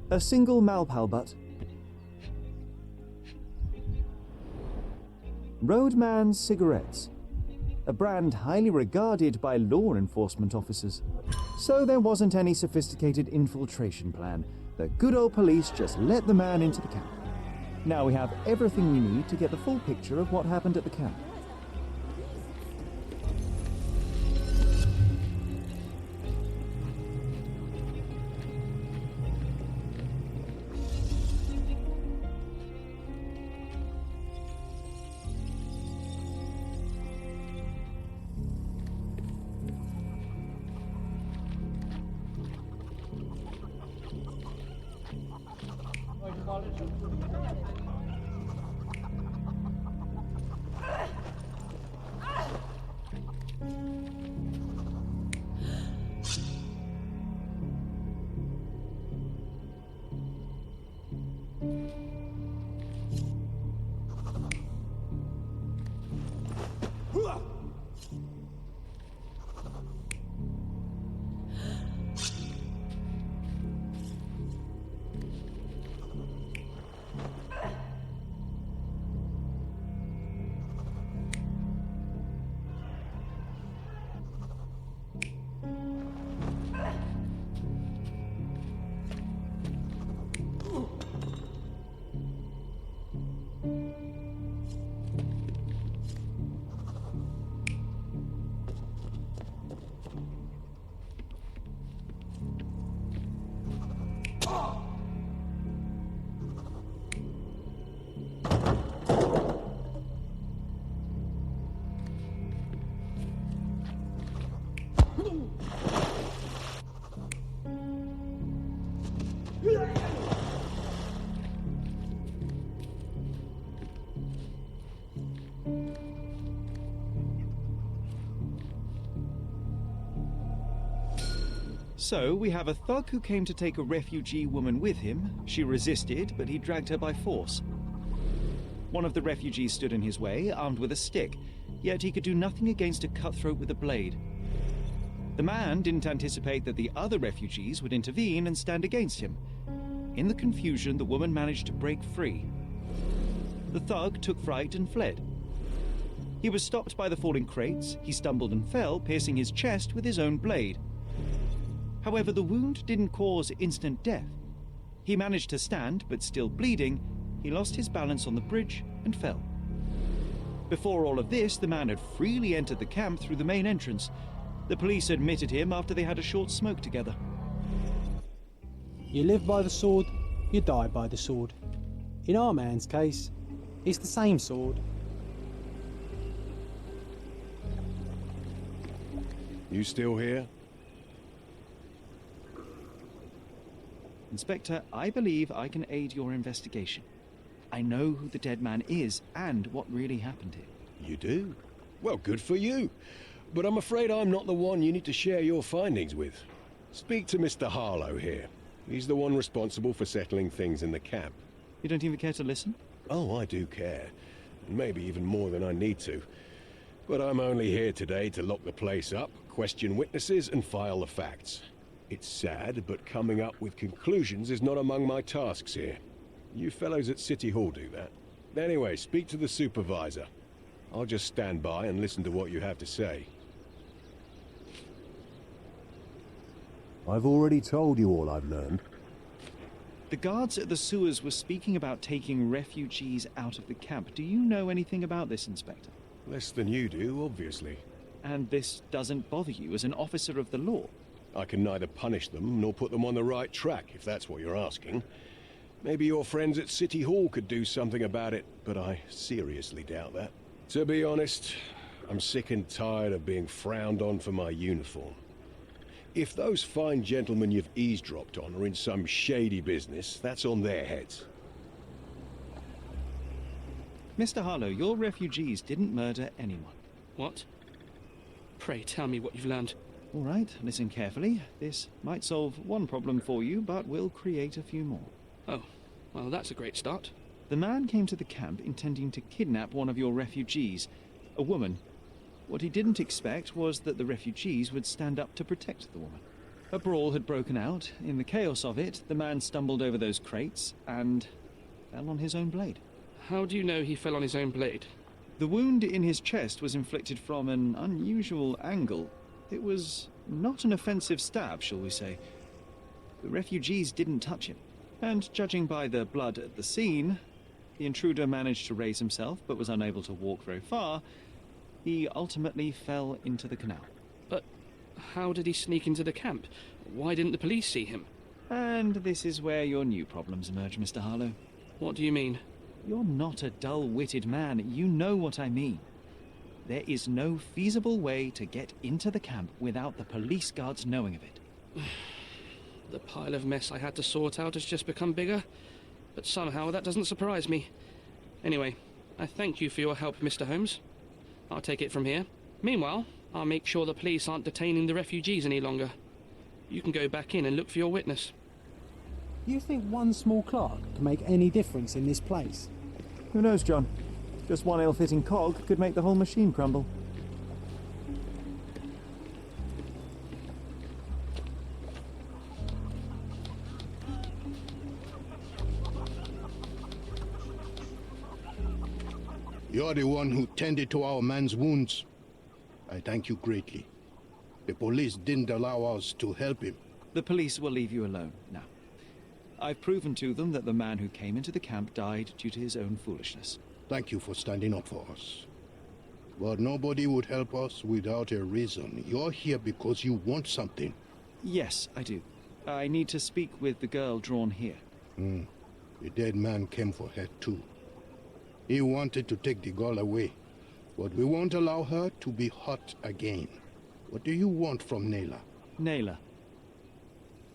A single Malpal butt. Roadman's cigarettes. A brand highly regarded by law enforcement officers. So there wasn't any sophisticated infiltration plan. The good old police just let the man into the camp. Now we have everything we need to get the full picture of what happened at the camp. So, we have a thug who came to take a refugee woman with him. She resisted, but he dragged her by force. One of the refugees stood in his way, armed with a stick, yet he could do nothing against a cutthroat with a blade. The man didn't anticipate that the other refugees would intervene and stand against him. In the confusion, the woman managed to break free. The thug took fright and fled. He was stopped by the falling crates. He stumbled and fell, piercing his chest with his own blade. However, the wound didn't cause instant death. He managed to stand, but still bleeding, he lost his balance on the bridge and fell. Before all of this, the man had freely entered the camp through the main entrance. The police admitted him after they had a short smoke together. You live by the sword, you die by the sword. In our man's case, it's the same sword. You still here? Inspector, I believe I can aid your investigation. I know who the dead man is and what really happened here. You do? Well, good for you. But I'm afraid I'm not the one you need to share your findings with. Speak to Mr. Harlow here. He's the one responsible for settling things in the camp. You don't even care to listen? Oh, I do care. Maybe even more than I need to. But I'm only here today to lock the place up, question witnesses, and file the facts. It's sad, but coming up with conclusions is not among my tasks here. You fellows at City Hall do that. Anyway, speak to the supervisor. I'll just stand by and listen to what you have to say. I've already told you all I've learned. The guards at the sewers were speaking about taking refugees out of the camp. Do you know anything about this, Inspector? Less than you do, obviously. And this doesn't bother you as an officer of the law? I can neither punish them nor put them on the right track, if that's what you're asking. Maybe your friends at City Hall could do something about it, but I seriously doubt that. To be honest, I'm sick and tired of being frowned on for my uniform. If those fine gentlemen you've eavesdropped on are in some shady business, that's on their heads. Mr. Harlow, your refugees didn't murder anyone. What? Pray tell me what you've learned. All right, listen carefully. This might solve one problem for you, but will create a few more. Oh, well, that's a great start. The man came to the camp intending to kidnap one of your refugees, a woman. What he didn't expect was that the refugees would stand up to protect the woman. A brawl had broken out. In the chaos of it, the man stumbled over those crates and fell on his own blade. How do you know he fell on his own blade? The wound in his chest was inflicted from an unusual angle. It was not an offensive stab, shall we say. The refugees didn't touch him. And judging by the blood at the scene, the intruder managed to raise himself but was unable to walk very far. He ultimately fell into the canal. But how did he sneak into the camp? Why didn't the police see him? And this is where your new problems emerge, Mr. Harlow. What do you mean? You're not a dull-witted man. You know what I mean. There is no feasible way to get into the camp without the police guards knowing of it. The pile of mess I had to sort out has just become bigger, but somehow that doesn't surprise me. Anyway, I thank you for your help, Mr. Holmes. I'll take it from here. Meanwhile, I'll make sure the police aren't detaining the refugees any longer. You can go back in and look for your witness. You think one small clerk can make any difference in this place? Who knows, John? Just one ill-fitting cog could make the whole machine crumble. You're the one who tended to our man's wounds. I thank you greatly. The police didn't allow us to help him. The police will leave you alone now. I've proven to them that the man who came into the camp died due to his own foolishness. Thank you for standing up for us. But nobody would help us without a reason. You're here because you want something. Yes, I do. I need to speak with the girl drawn here. The dead man came for her too. He wanted to take the girl away, but we won't allow her to be hurt again. What do you want from Nayla? Nayla.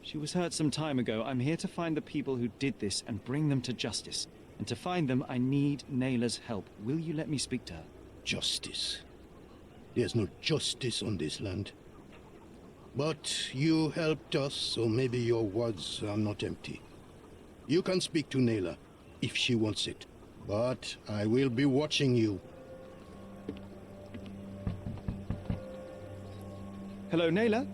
She was hurt some time ago. I'm here to find the people who did this and bring them to justice. And to find them, I need Nayla's help. Will you let me speak to her? Justice? There's no justice on this land. But you helped us, so maybe your words are not empty. You can speak to Nayla, if she wants it. But I will be watching you. Hello, Nayla?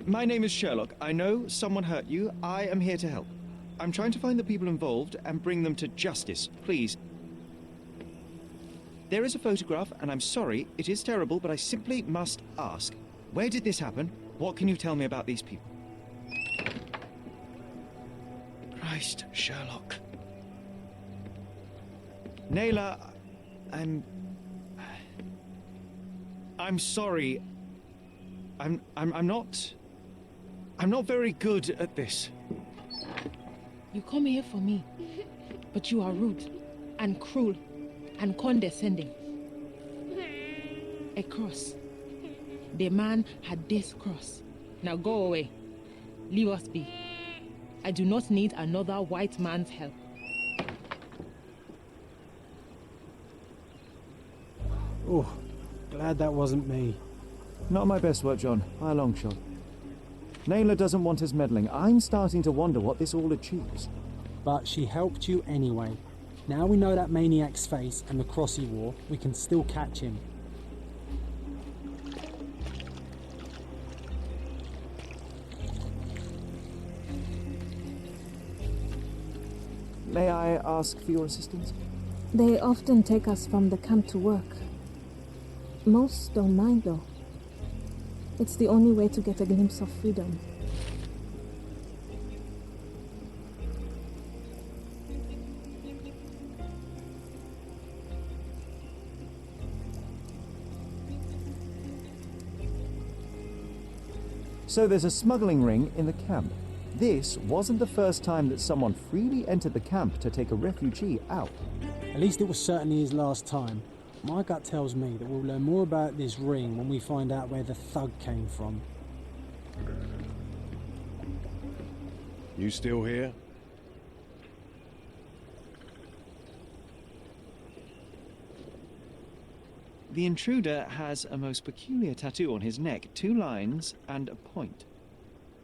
My name is Sherlock. I know someone hurt you. I am here to help. I'm trying to find the people involved and bring them to justice. Please. There is a photograph, and I'm sorry, it is terrible, but I simply must ask. Where did this happen? What can you tell me about these people? Christ, Sherlock. Nayla, I'm sorry. I'm not very good at this. You come here for me, but you are rude and cruel and condescending. A cross. The man had this cross. Now go away. Leave us be. I do not need another white man's help. Oh, glad that wasn't me. Not my best work, John, by a long shot. Nayla doesn't want us meddling. I'm starting to wonder what this all achieves. But she helped you anyway. Now we know that maniac's face and the cross he wore, we can still catch him. May I ask for your assistance? They often take us from the camp to work. Most don't mind, though. It's the only way to get a glimpse of freedom. So there's a smuggling ring in the camp. This wasn't the first time that someone freely entered the camp to take a refugee out. At least it was certainly his last time. My gut tells me that we'll learn more about this ring when we find out where the thug came from. You still here? The intruder has a most peculiar tattoo on his neck, 2 lines and a point.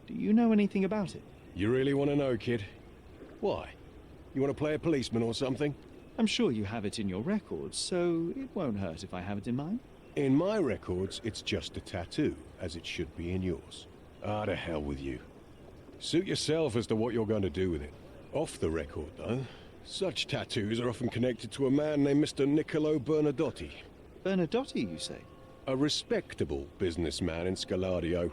Do you know anything about it? You really want to know, kid? Why? You want to play a policeman or something? I'm sure you have it in your records, so it won't hurt if I have it in mine. In my records, it's just a tattoo, as it should be in yours. Ah, to hell with you. Suit yourself as to what you're going to do with it. Off the record, though, such tattoos are often connected to a man named Mr. Niccolo Bernadotti. Bernadotti, you say? A respectable businessman in Scaladio.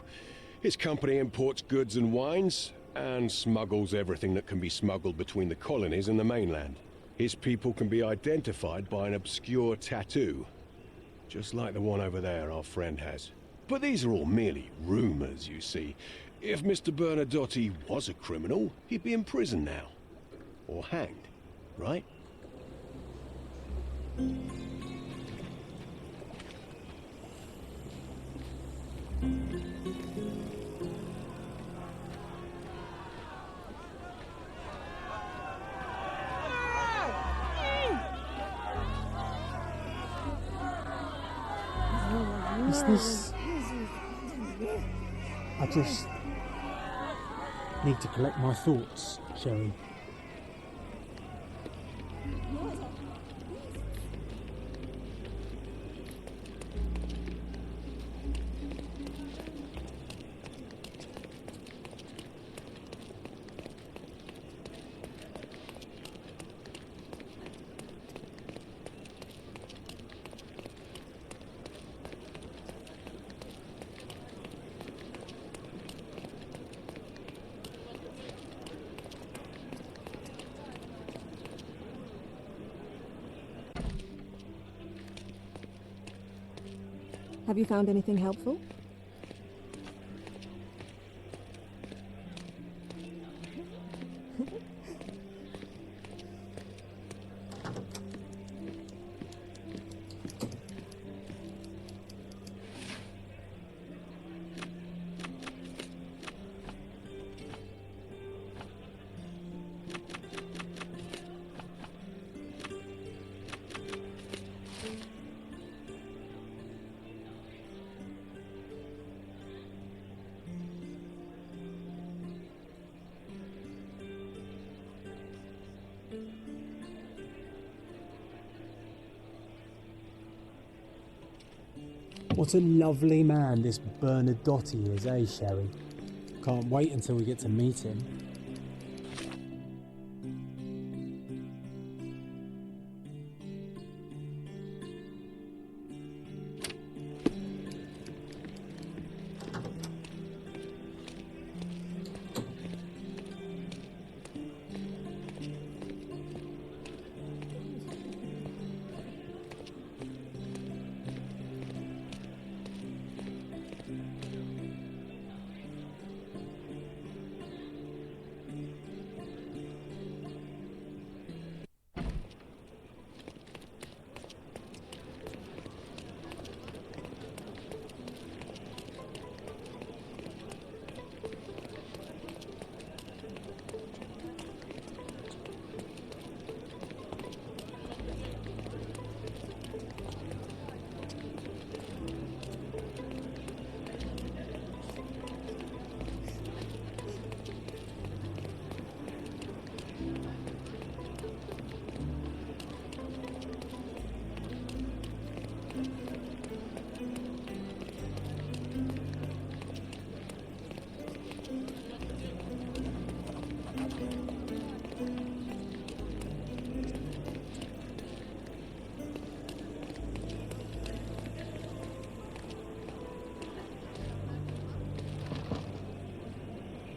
His company imports goods and wines, and smuggles everything that can be smuggled between the colonies and the mainland. His people can be identified by an obscure tattoo, just like the one over there our friend has. But these are all merely rumors, you see. If Mr. Bernadotti was a criminal, he'd be in prison now. Or hanged, right? Is this... I just need to collect my thoughts, Sherry. Have you found anything helpful? What a lovely man this Bernadotte is, eh, Sherry? Can't wait until we get to meet him.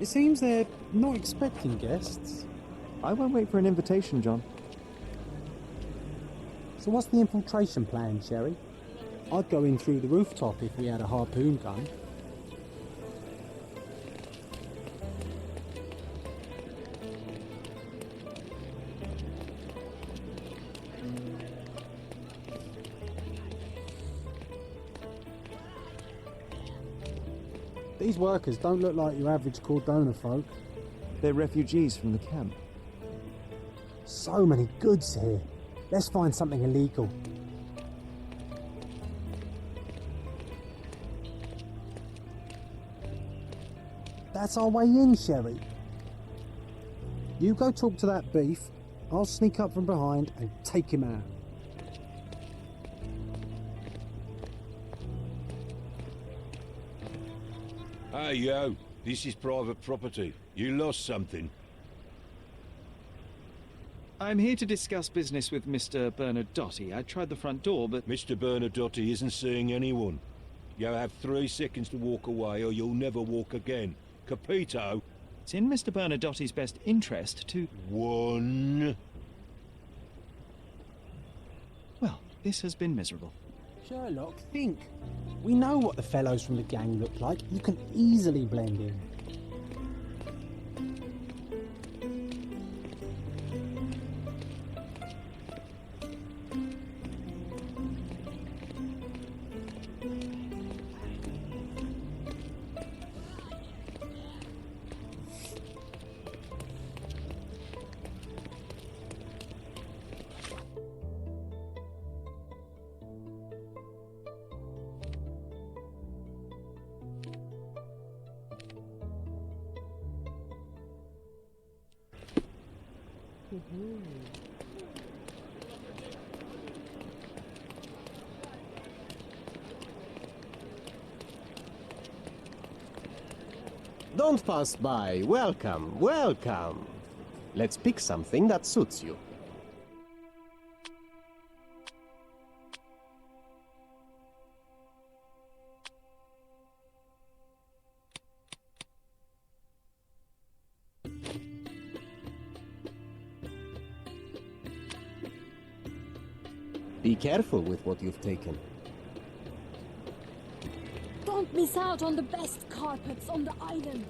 It seems they're not expecting guests. I won't wait for an invitation, John. So what's the infiltration plan, Sherry? I'd go in through the rooftop if we had a harpoon gun. These workers don't look like your average Cordona folk. They're refugees from the camp. So many goods here. Let's find something illegal. That's our way in, Sherry. You go talk to that beef. I'll sneak up from behind and take him out. Hey, yo, this is private property. You lost something. I'm here to discuss business with Mr. Bernadotte. I tried the front door, but... Mr. Bernadotte isn't seeing anyone. You have 3 seconds to walk away or you'll never walk again. Capito? It's in Mr. Bernadotte's best interest to... 1. Well, this has been miserable. Sherlock, think. We know what the fellows from the gang look like. You can easily blend in. Don't pass by. Welcome, welcome. Let's pick something that suits you. Be careful with what you've taken. Don't miss out on the best carpets on the island.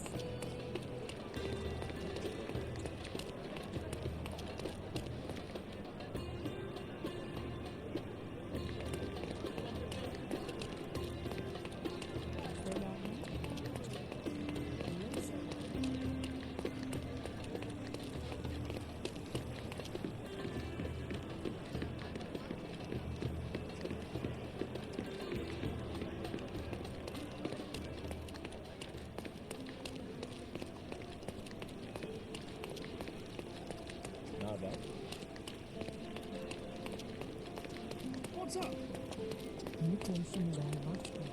What's up? Imitations are much better.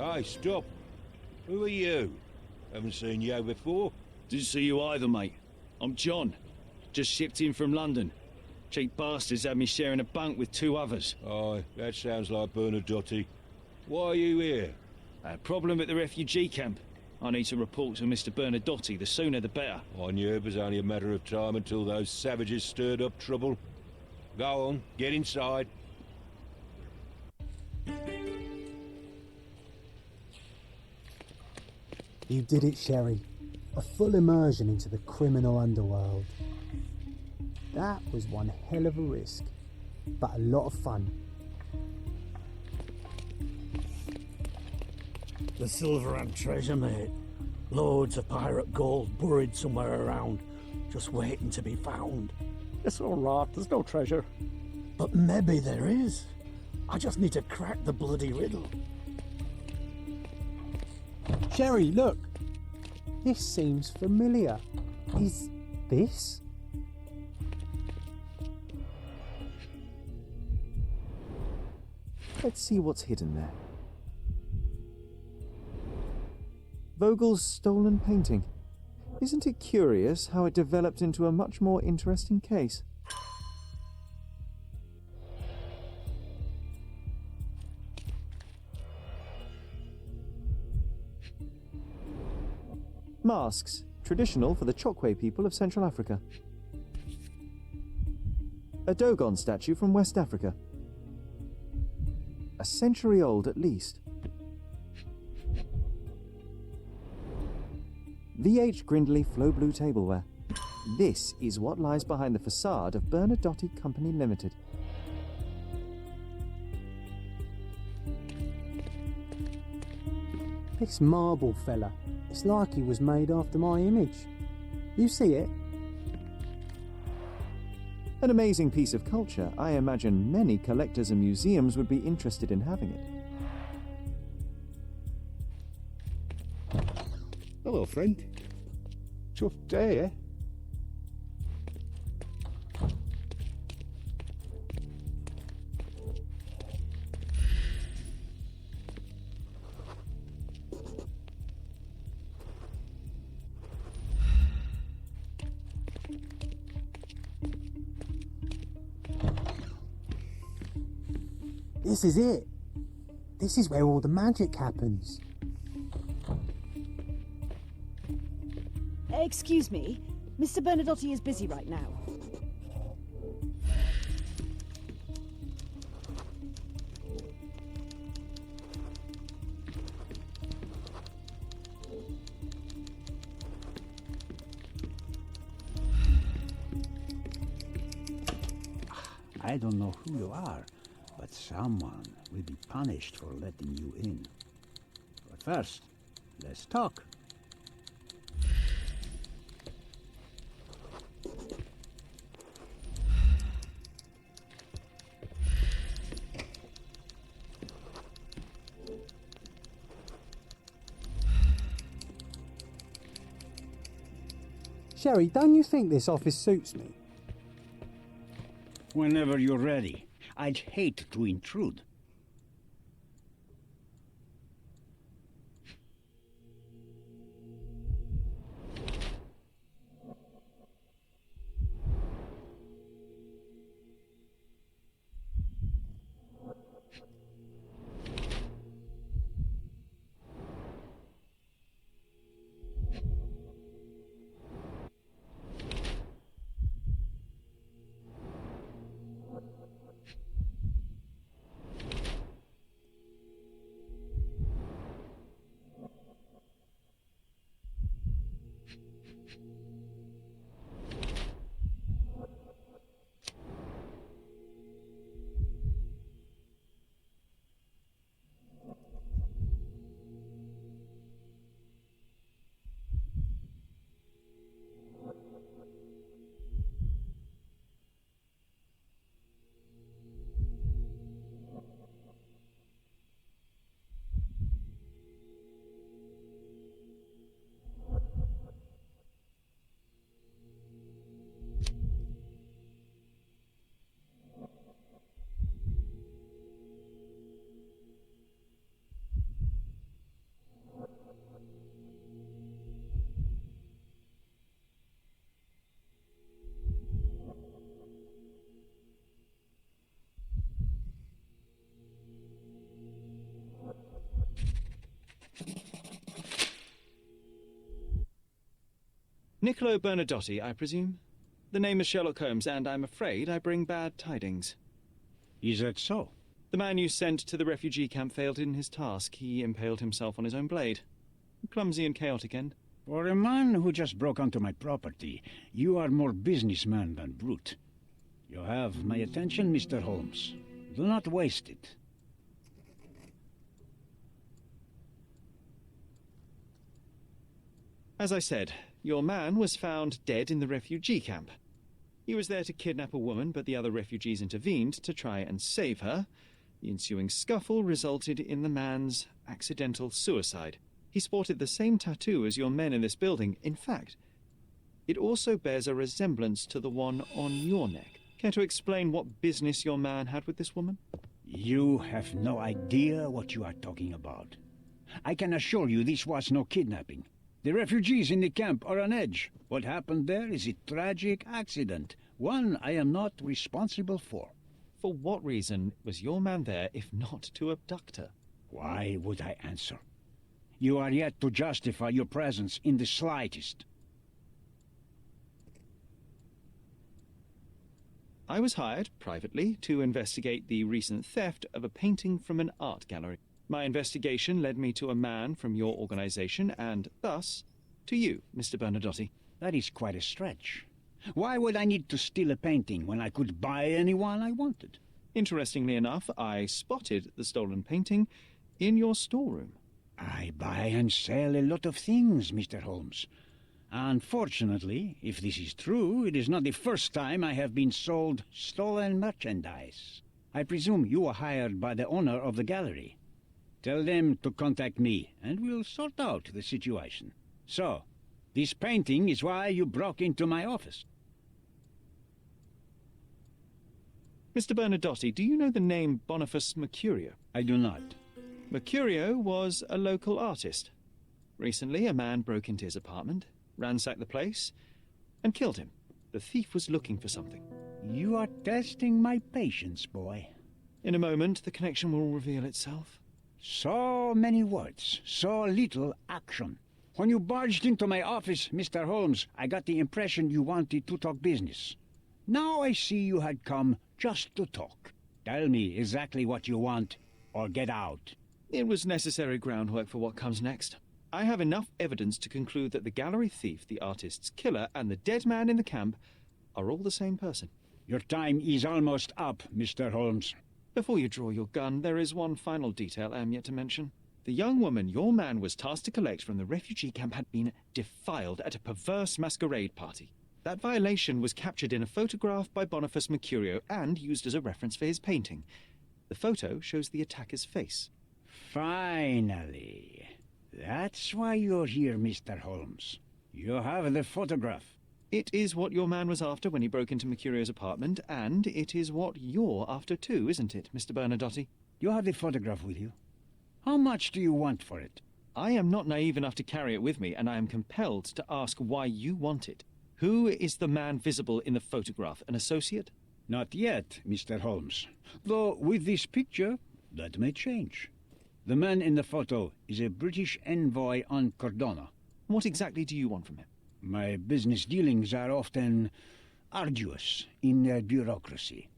Hey, stop. Who are you? Haven't seen you before. Didn't see you either, mate. I'm John. Just shipped in from London. Cheap bastards had me sharing a bunk with 2 others. Aye, that sounds like Bernadotte. Why are you here? A problem at the refugee camp. I need to report to Mr. Bernadotte. The sooner the better. I knew it was only a matter of time until those savages stirred up trouble. Go on, get inside. You did it, Sherry. A full immersion into the criminal underworld. That was one hell of a risk, but a lot of fun. The silver and treasure, mate. Loads of pirate gold buried somewhere around, just waiting to be found. It's all right, there's no treasure. But maybe there is. I just need to crack the bloody riddle. Sherry, look! This seems familiar. Is this? Let's see what's hidden there. Vogel's stolen painting. Isn't it curious how it developed into a much more interesting case? Masks, traditional for the Chokwe people of Central Africa. A Dogon statue from West Africa. A century old at least. VH Grindley Flow Blue tableware. This is what lies behind the facade of Bernadotte Company Limited. This marble fella. It's like he was made after my image. You see it? An amazing piece of culture. I imagine many collectors and museums would be interested in having it. Hello, friend. Tough day, eh? This is it. This is where all the magic happens. Excuse me, Mr. Bernadotte is busy right now. I don't know who you are, but someone will be punished for letting you in. But first, let's talk. Sherry, don't you think this office suits me? Whenever you're ready. I'd hate to intrude. Niccolo Bernadotti, I presume? The name is Sherlock Holmes, and I'm afraid I bring bad tidings. Is that so? The man you sent to the refugee camp failed in his task. He impaled himself on his own blade. A clumsy and chaotic end. For a man who just broke onto my property, you are more businessman than brute. You have my attention, Mr. Holmes. Do not waste it. As I said, your man was found dead in the refugee camp. He was there to kidnap a woman, but the other refugees intervened to try and save her. The ensuing scuffle resulted in the man's accidental suicide. He sported the same tattoo as your men in this building. In fact, it also bears a resemblance to the one on your neck. Care to explain what business your man had with this woman? You have no idea what you are talking about. I can assure you this was no kidnapping. The refugees in the camp are on edge. What happened there is a tragic accident, one I am not responsible for. For what reason was your man there if not to abduct her? Why would I answer? You are yet to justify your presence in the slightest. I was hired, privately, to investigate the recent theft of a painting from an art gallery. My investigation led me to a man from your organization, and thus, to you, Mr. Bernadotti. That is quite a stretch. Why would I need to steal a painting when I could buy any one I wanted? Interestingly enough, I spotted the stolen painting in your storeroom. I buy and sell a lot of things, Mr. Holmes. Unfortunately, if this is true, it is not the first time I have been sold stolen merchandise. I presume you were hired by the owner of the gallery. Tell them to contact me, and we'll sort out the situation. So, this painting is why you broke into my office. Mr. Bernadotti, do you know the name Boniface Mercurio? I do not. Mercurio was a local artist. Recently, a man broke into his apartment, ransacked the place, and killed him. The thief was looking for something. You are testing my patience, boy. In a moment, the connection will reveal itself. So many words, so little action. When you barged into my office, Mr. Holmes, I got the impression you wanted to talk business. Now I see you had come just to talk. Tell me exactly what you want, or get out. It was necessary groundwork for what comes next. I have enough evidence to conclude that the gallery thief, the artist's killer, and the dead man in the camp are all the same person. Your time is almost up, Mr. Holmes. Before you draw your gun, there is one final detail I am yet to mention. The young woman your man was tasked to collect from the refugee camp had been defiled at a perverse masquerade party. That violation was captured in a photograph by Boniface Mercurio and used as a reference for his painting. The photo shows the attacker's face. Finally. That's why you're here, Mr. Holmes. You have the photograph. It is what your man was after when he broke into Mercurio's apartment, and it is what you're after too, isn't it, Mr. Bernadotti? You have the photograph with you. How much do you want for it? I am not naive enough to carry it with me, and I am compelled to ask why you want it. Who is the man visible in the photograph? An associate? Not yet, Mr. Holmes. Though with this picture, that may change. The man in the photo is a British envoy on Cordona. What exactly do you want from him? My business dealings are often arduous in their bureaucracy.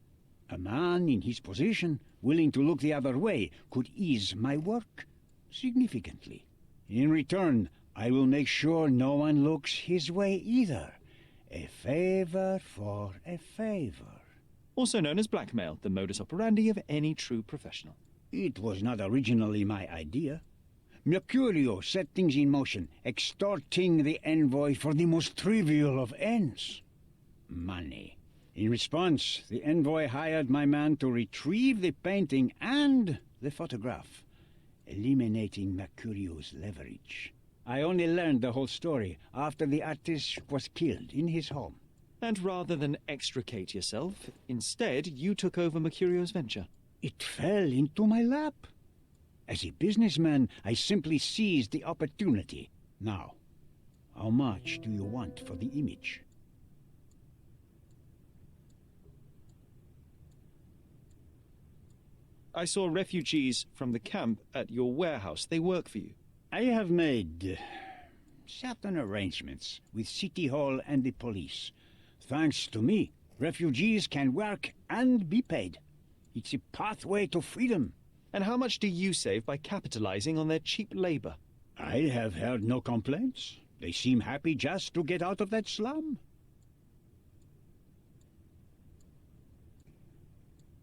A man in his position, willing to look the other way, could ease my work significantly. In return, I will make sure no one looks his way either. A favor for a favor. Also known as blackmail, the modus operandi of any true professional. It was not originally my idea. Mercurio set things in motion, extorting the envoy for the most trivial of ends. Money. In response, the envoy hired my man to retrieve the painting and the photograph, eliminating Mercurio's leverage. I only learned the whole story after the artist was killed in his home. And rather than extricate yourself, instead you took over Mercurio's venture. It fell into my lap. As a businessman, I simply seized the opportunity. Now, how much do you want for the image? I saw refugees from the camp at your warehouse. They work for you. I have made certain arrangements with City Hall and the police. Thanks to me, refugees can work and be paid. It's a pathway to freedom. And how much do you save by capitalizing on their cheap labor? I have heard no complaints. They seem happy just to get out of that slum.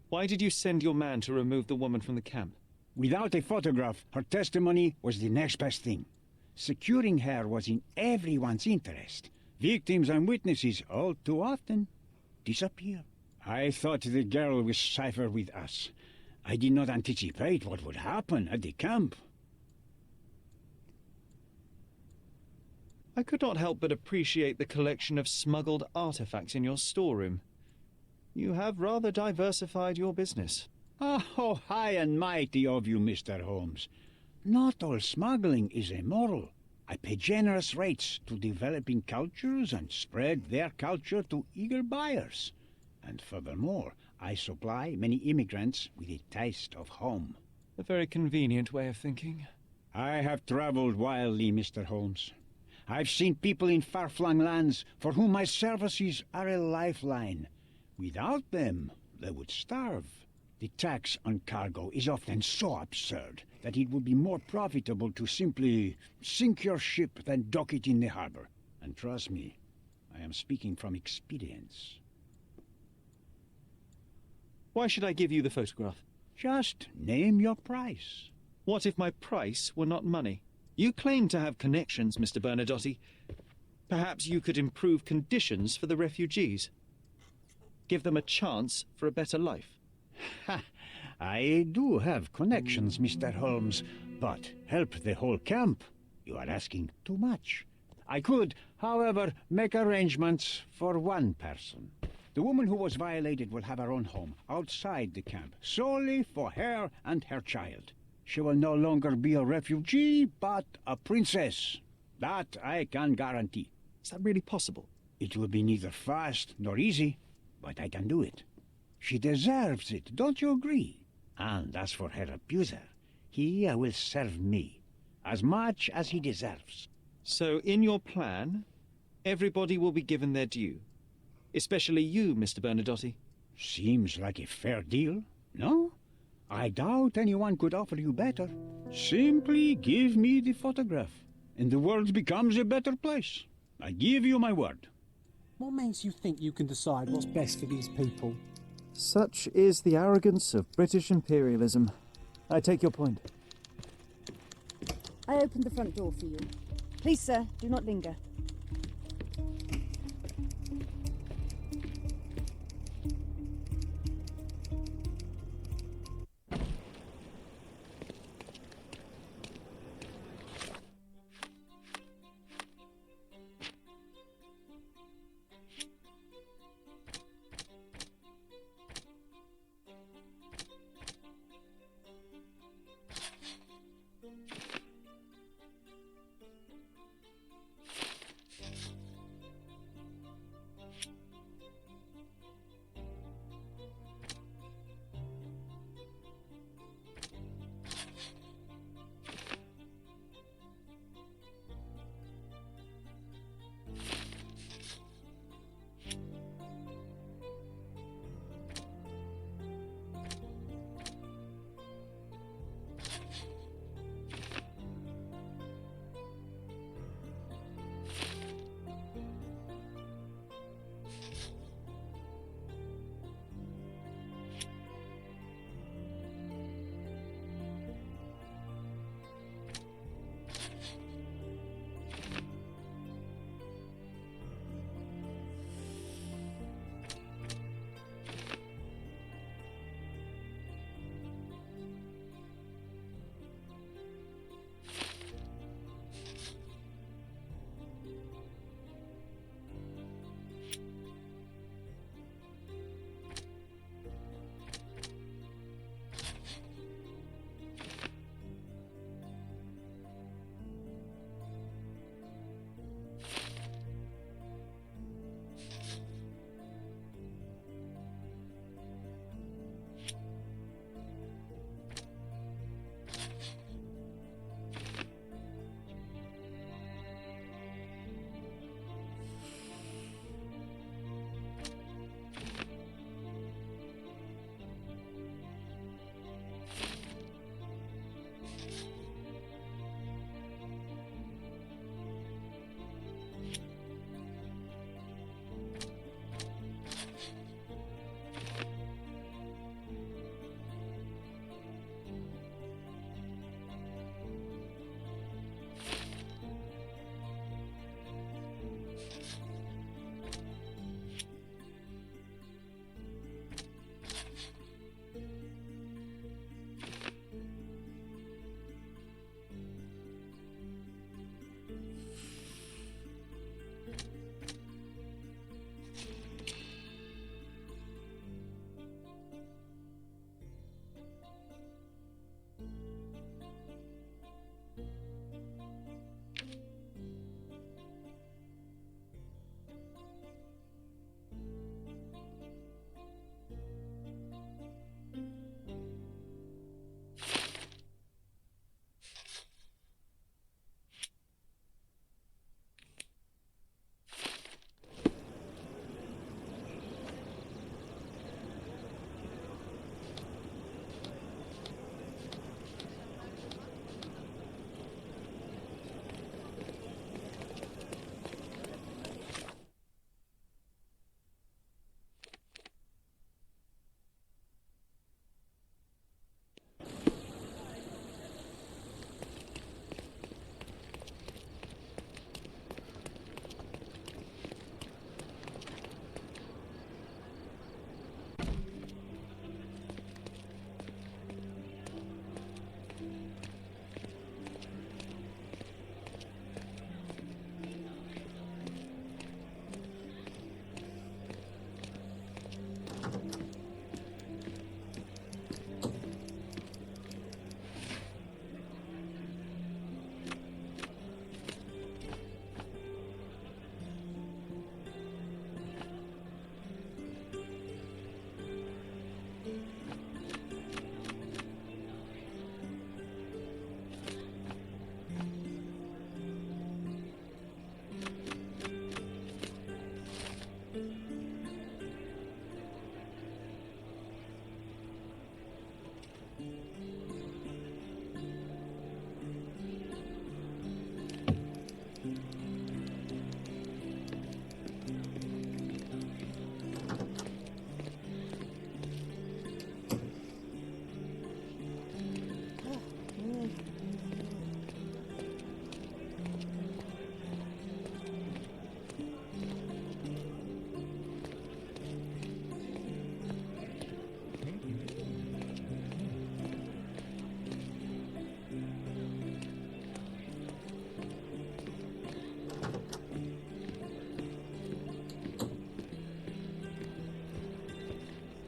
Why did you send your man to remove the woman from the camp? Without a photograph, her testimony was the next best thing. Securing her was in everyone's interest. Victims and witnesses all too often disappear. I thought the girl was safer with us. I did not anticipate what would happen at the camp. I could not help but appreciate the collection of smuggled artifacts in your storeroom. You have rather diversified your business. Oh, high and mighty of you, Mr. Holmes. Not all smuggling is immoral. I pay generous rates to developing cultures and spread their culture to eager buyers. And furthermore, I supply many immigrants with a taste of home. A very convenient way of thinking. I have traveled wildly, Mr. Holmes. I've seen people in far-flung lands for whom my services are a lifeline. Without them, they would starve. The tax on cargo is often so absurd that it would be more profitable to simply sink your ship than dock it in the harbor. And trust me, I am speaking from experience. Why should I give you the photograph? Just name your price. What if my price were not money? You claim to have connections, Mr. Bernadotte. Perhaps you could improve conditions for the refugees. Give them a chance for a better life. Ha! I do have connections, Mr. Holmes, but help the whole camp? You are asking too much. I could, however, make arrangements for one person. The woman who was violated will have her own home outside the camp, solely for her and her child. She will no longer be a refugee, but a princess. That I can guarantee. Is that really possible? It will be neither fast nor easy, but I can do it. She deserves it, don't you agree? And as for her abuser, he will serve me, as much as he deserves. So in your plan, everybody will be given their due. Especially you, Mr. Bernadotte. Seems like a fair deal, no? I doubt anyone could offer you better. Simply give me the photograph, and the world becomes a better place. I give you my word. What makes you think you can decide what's best for these people? Such is the arrogance of British imperialism. I take your point. I opened the front door for you. Please, sir, do not linger.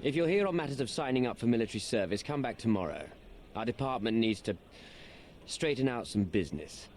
If you're here on matters of signing up for military service, come back tomorrow. Our department needs to straighten out some business.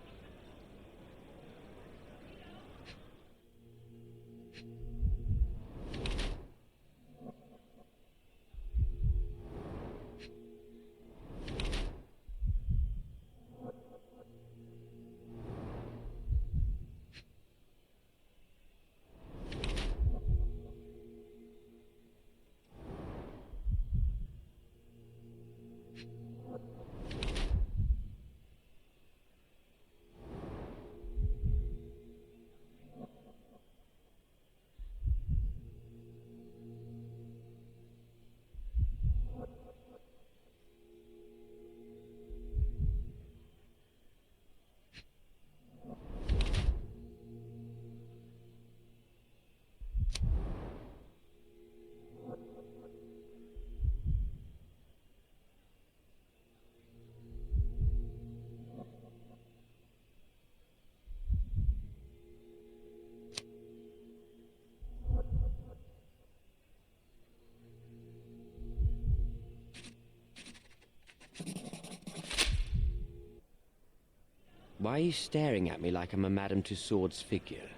Why are you staring at me like I'm a Madame Tussauds figure?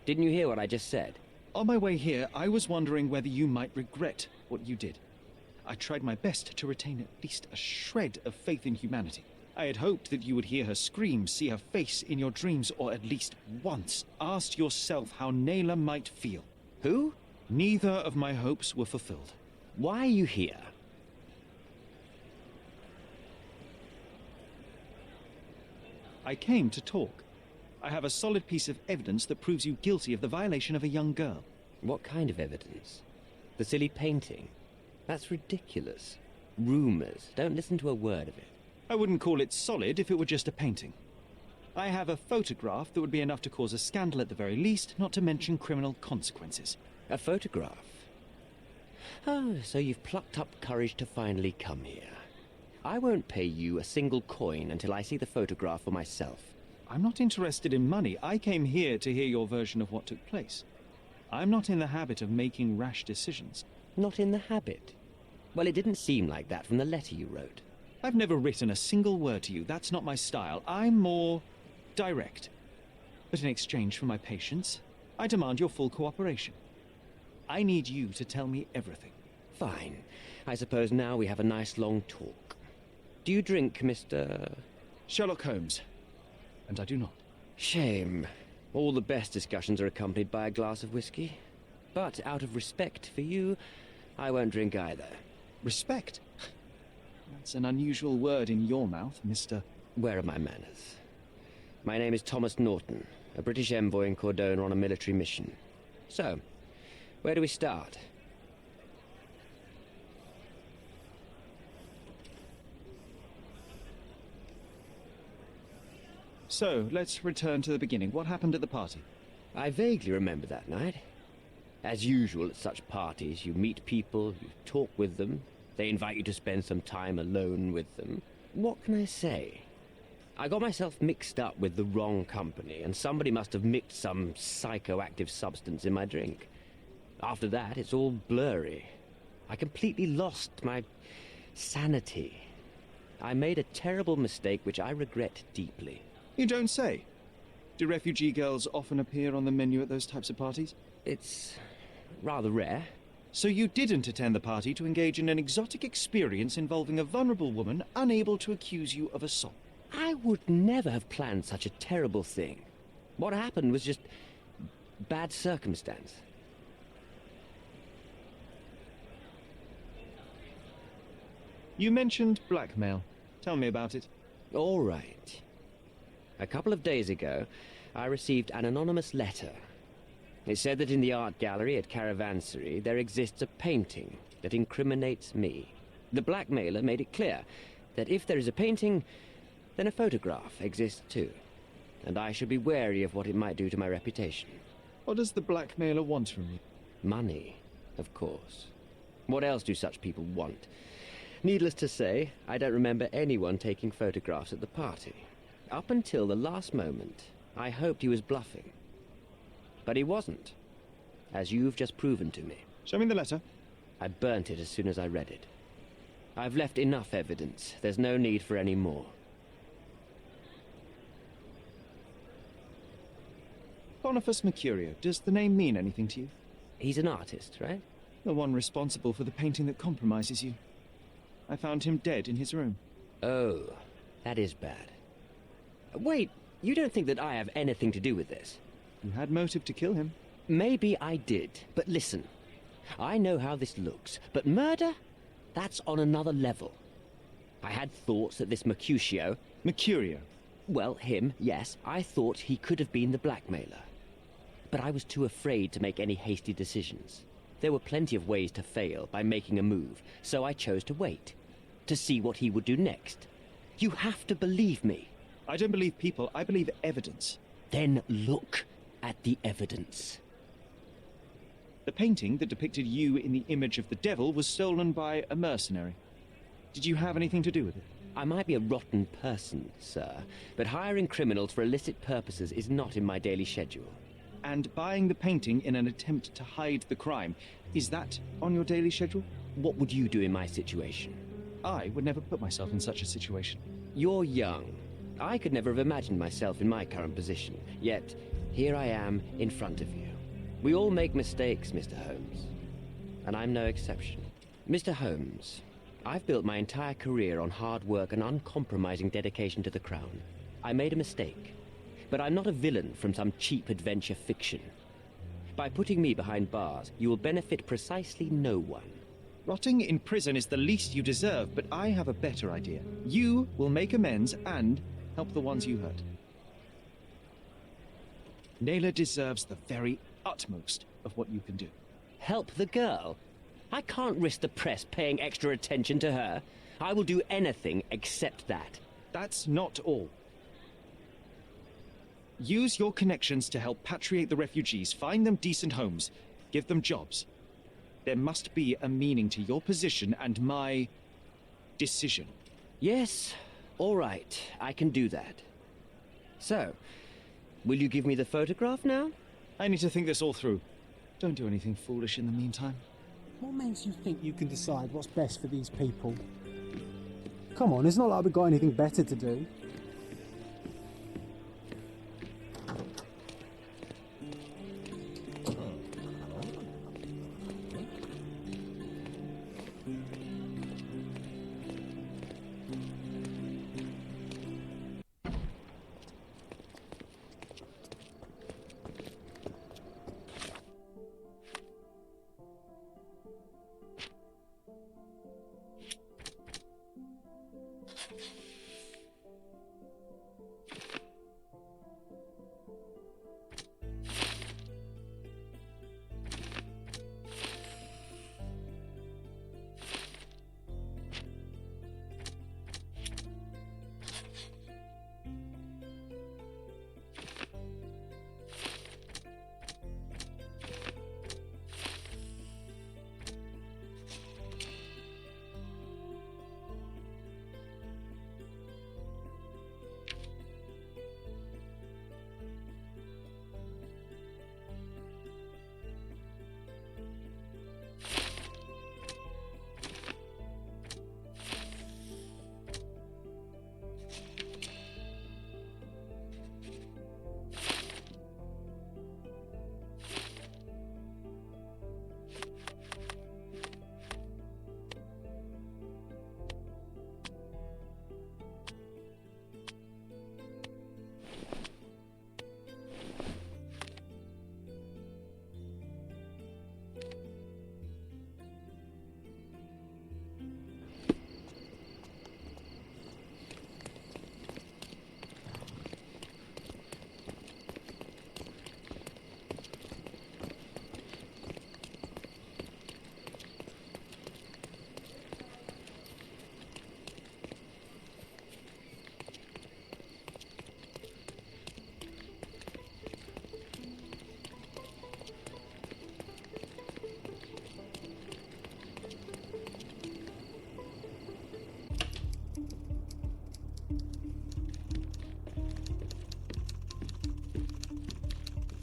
Didn't you hear what I just said? On my way here, I was wondering whether you might regret what you did. I tried my best to retain at least a shred of faith in humanity. I had hoped that you would hear her scream, see her face in your dreams, or at least once asked yourself how Nayla might feel. Who? Neither of my hopes were fulfilled. Why are you here? I came to talk. I have a solid piece of evidence that proves you guilty of the violation of a young girl. What kind of evidence? The silly painting? That's ridiculous. Rumors. Don't listen to a word of it. I wouldn't call it solid if it were just a painting. I have a photograph that would be enough to cause a scandal at the very least, not to mention criminal consequences. A photograph? Oh, so you've plucked up courage to finally come here. I won't pay you a single coin until I see the photograph for myself. I'm not interested in money. I came here to hear your version of what took place. I'm not in the habit of making rash decisions. Not in the habit? Well, it didn't seem like that from the letter you wrote. I've never written a single word to you. That's not my style. I'm more direct. But in exchange for my patience, I demand your full cooperation. I need you to tell me everything. Fine. I suppose now we have a nice long talk. Do you drink, Mr. Sherlock Holmes? And I do not. Shame. All the best discussions are accompanied by a glass of whiskey. But out of respect for you, I won't drink either. Respect? That's an unusual word in your mouth, Mr. Where are my manners? My name is Thomas Norton, a British envoy in Cordona on a military mission. So, where do we start? So, let's return to the beginning. What happened at the party? I vaguely remember that night. As usual at such parties, you meet people, you talk with them, they invite you to spend some time alone with them. What can I say? I got myself mixed up with the wrong company, and somebody must have mixed some psychoactive substance in my drink. After that, it's all blurry. I completely lost my sanity. I made a terrible mistake which I regret deeply. You don't say. Do refugee girls often appear on the menu at those types of parties? It's rather rare. So you didn't attend the party to engage in an exotic experience involving a vulnerable woman unable to accuse you of assault? I would never have planned such a terrible thing. What happened was just bad circumstance. You mentioned blackmail. Tell me about it. All right. A couple of days ago, I received an anonymous letter. It said that in the art gallery at Caravansary there exists a painting that incriminates me. The blackmailer made it clear that if there is a painting, then a photograph exists too. And I should be wary of what it might do to my reputation. What does the blackmailer want from you? Money, of course. What else do such people want? Needless to say, I don't remember anyone taking photographs at the party. Up until the last moment, I hoped he was bluffing. But he wasn't, as you've just proven to me. Show me the letter. I burnt it as soon as I read it. I've left enough evidence. There's no need for any more. Boniface Mercurio, does the name mean anything to you? He's an artist, right? The one responsible for the painting that compromises you. I found him dead in his room. Oh, that is bad. Wait, you don't think that I have anything to do with this? You had motive to kill him. Maybe I did, but listen. I know how this looks, but murder? That's on another level. I had thoughts that this Mercutio... Mercurio? Well, him, yes. I thought he could have been the blackmailer. But I was too afraid to make any hasty decisions. There were plenty of ways to fail by making a move, so I chose to wait. To see what he would do next. You have to believe me. I don't believe people, I believe evidence. Then look at the evidence. The painting that depicted you in the image of the devil was stolen by a mercenary. Did you have anything to do with it? I might be a rotten person, sir, but hiring criminals for illicit purposes is not in my daily schedule. And buying the painting in an attempt to hide the crime, is that on your daily schedule? What would you do in my situation? I would never put myself in such a situation. You're young. I could never have imagined myself in my current position, yet here I am in front of you. We all make mistakes, Mr. Holmes, and I'm no exception. Mr. Holmes, I've built my entire career on hard work and uncompromising dedication to the Crown. I made a mistake, but I'm not a villain from some cheap adventure fiction. By putting me behind bars, you will benefit precisely no one. Rotting in prison is the least you deserve, but I have a better idea. You will make amends and help the ones you hurt. Naylor deserves the very utmost of what you can do. Help the girl? I can't risk the press paying extra attention to her. I will do anything except that. That's not all. Use your connections to help patriate the refugees, find them decent homes, give them jobs. There must be a meaning to your position and my decision. Yes, all right, I can do that. So, will you give me the photograph now? I need to think this all through. Don't do anything foolish in the meantime. What makes you think you can decide what's best for these people? Come on, it's not like we've got anything better to do.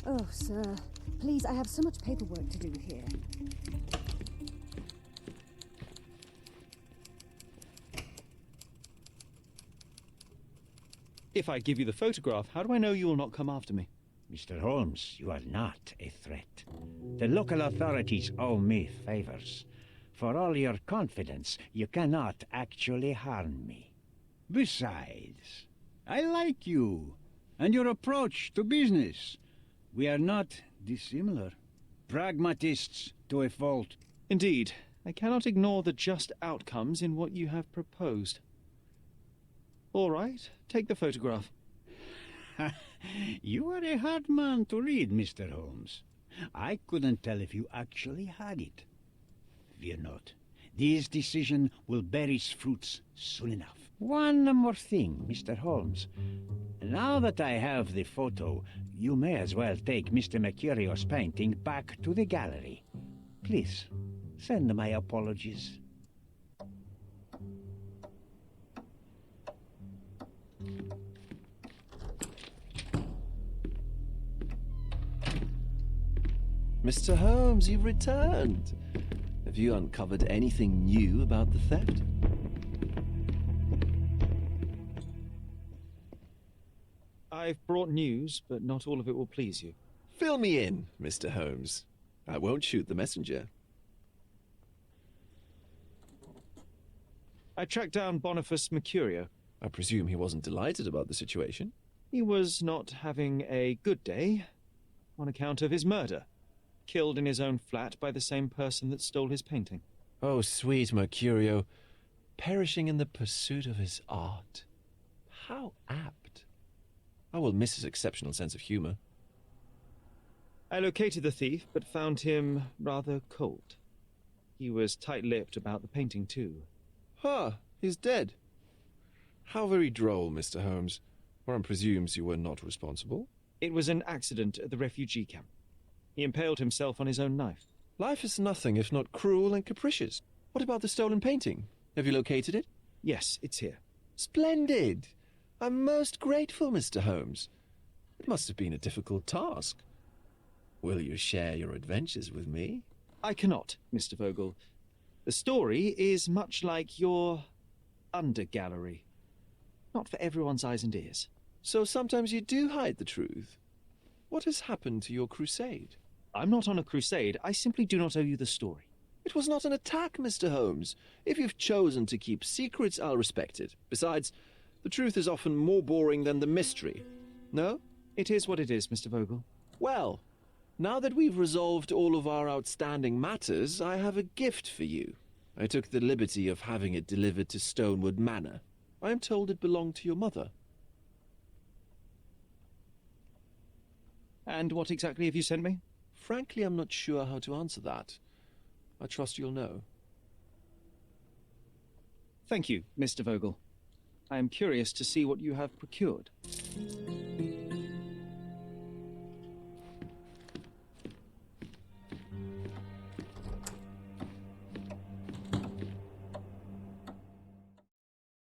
Oh, sir. Please, I have so much paperwork to do here. If I give you the photograph, how do I know you will not come after me? Mr. Holmes, you are not a threat. The local authorities owe me favors. For all your confidence, you cannot actually harm me. Besides, I like you and your approach to business. We are not dissimilar. Pragmatists to a fault. Indeed, I cannot ignore the just outcomes in what you have proposed. All right, take the photograph. You are a hard man to read, Mr. Holmes. I couldn't tell if you actually had it. Fear not. This decision will bear its fruits soon enough. One more thing, Mr. Holmes. Now that I have the photo, you may as well take Mr. Mercurio's painting back to the gallery. Please, send my apologies. Mr. Holmes, you've returned. Have you uncovered anything new about the theft? I've brought news, but not all of it will please you. Fill me in, Mr. Holmes. I won't shoot the messenger. I tracked down Boniface Mercurio. I presume he wasn't delighted about the situation? He was not having a good day on account of his murder. Killed in his own flat by the same person that stole his painting. Oh, sweet Mercurio, perishing in the pursuit of his art. How apt. I will miss his exceptional sense of humor. I located the thief, but found him rather cold. He was tight-lipped about the painting, too. He's dead. How very droll, Mr. Holmes. One presumes you were not responsible. It was an accident at the refugee camp. He impaled himself on his own knife. Life is nothing if not cruel and capricious. What about the stolen painting? Have you located it? Yes, it's here. Splendid! I'm most grateful, Mr. Holmes. It must have been a difficult task. Will you share your adventures with me? I cannot, Mr. Vogel. The story is much like your undergallery. Not for everyone's eyes and ears. So sometimes you do hide the truth. What has happened to your crusade? I'm not on a crusade. I simply do not owe you the story. It was not an attack, Mr. Holmes. If you've chosen to keep secrets, I'll respect it. Besides, the truth is often more boring than the mystery. No? It is what it is, Mr. Vogel. Well, now that we've resolved all of our outstanding matters, I have a gift for you. I took the liberty of having it delivered to Stonewood Manor. I am told it belonged to your mother. And what exactly have you sent me? Frankly, I'm not sure how to answer that. I trust you'll know. Thank you, Mr. Vogel. I am curious to see what you have procured.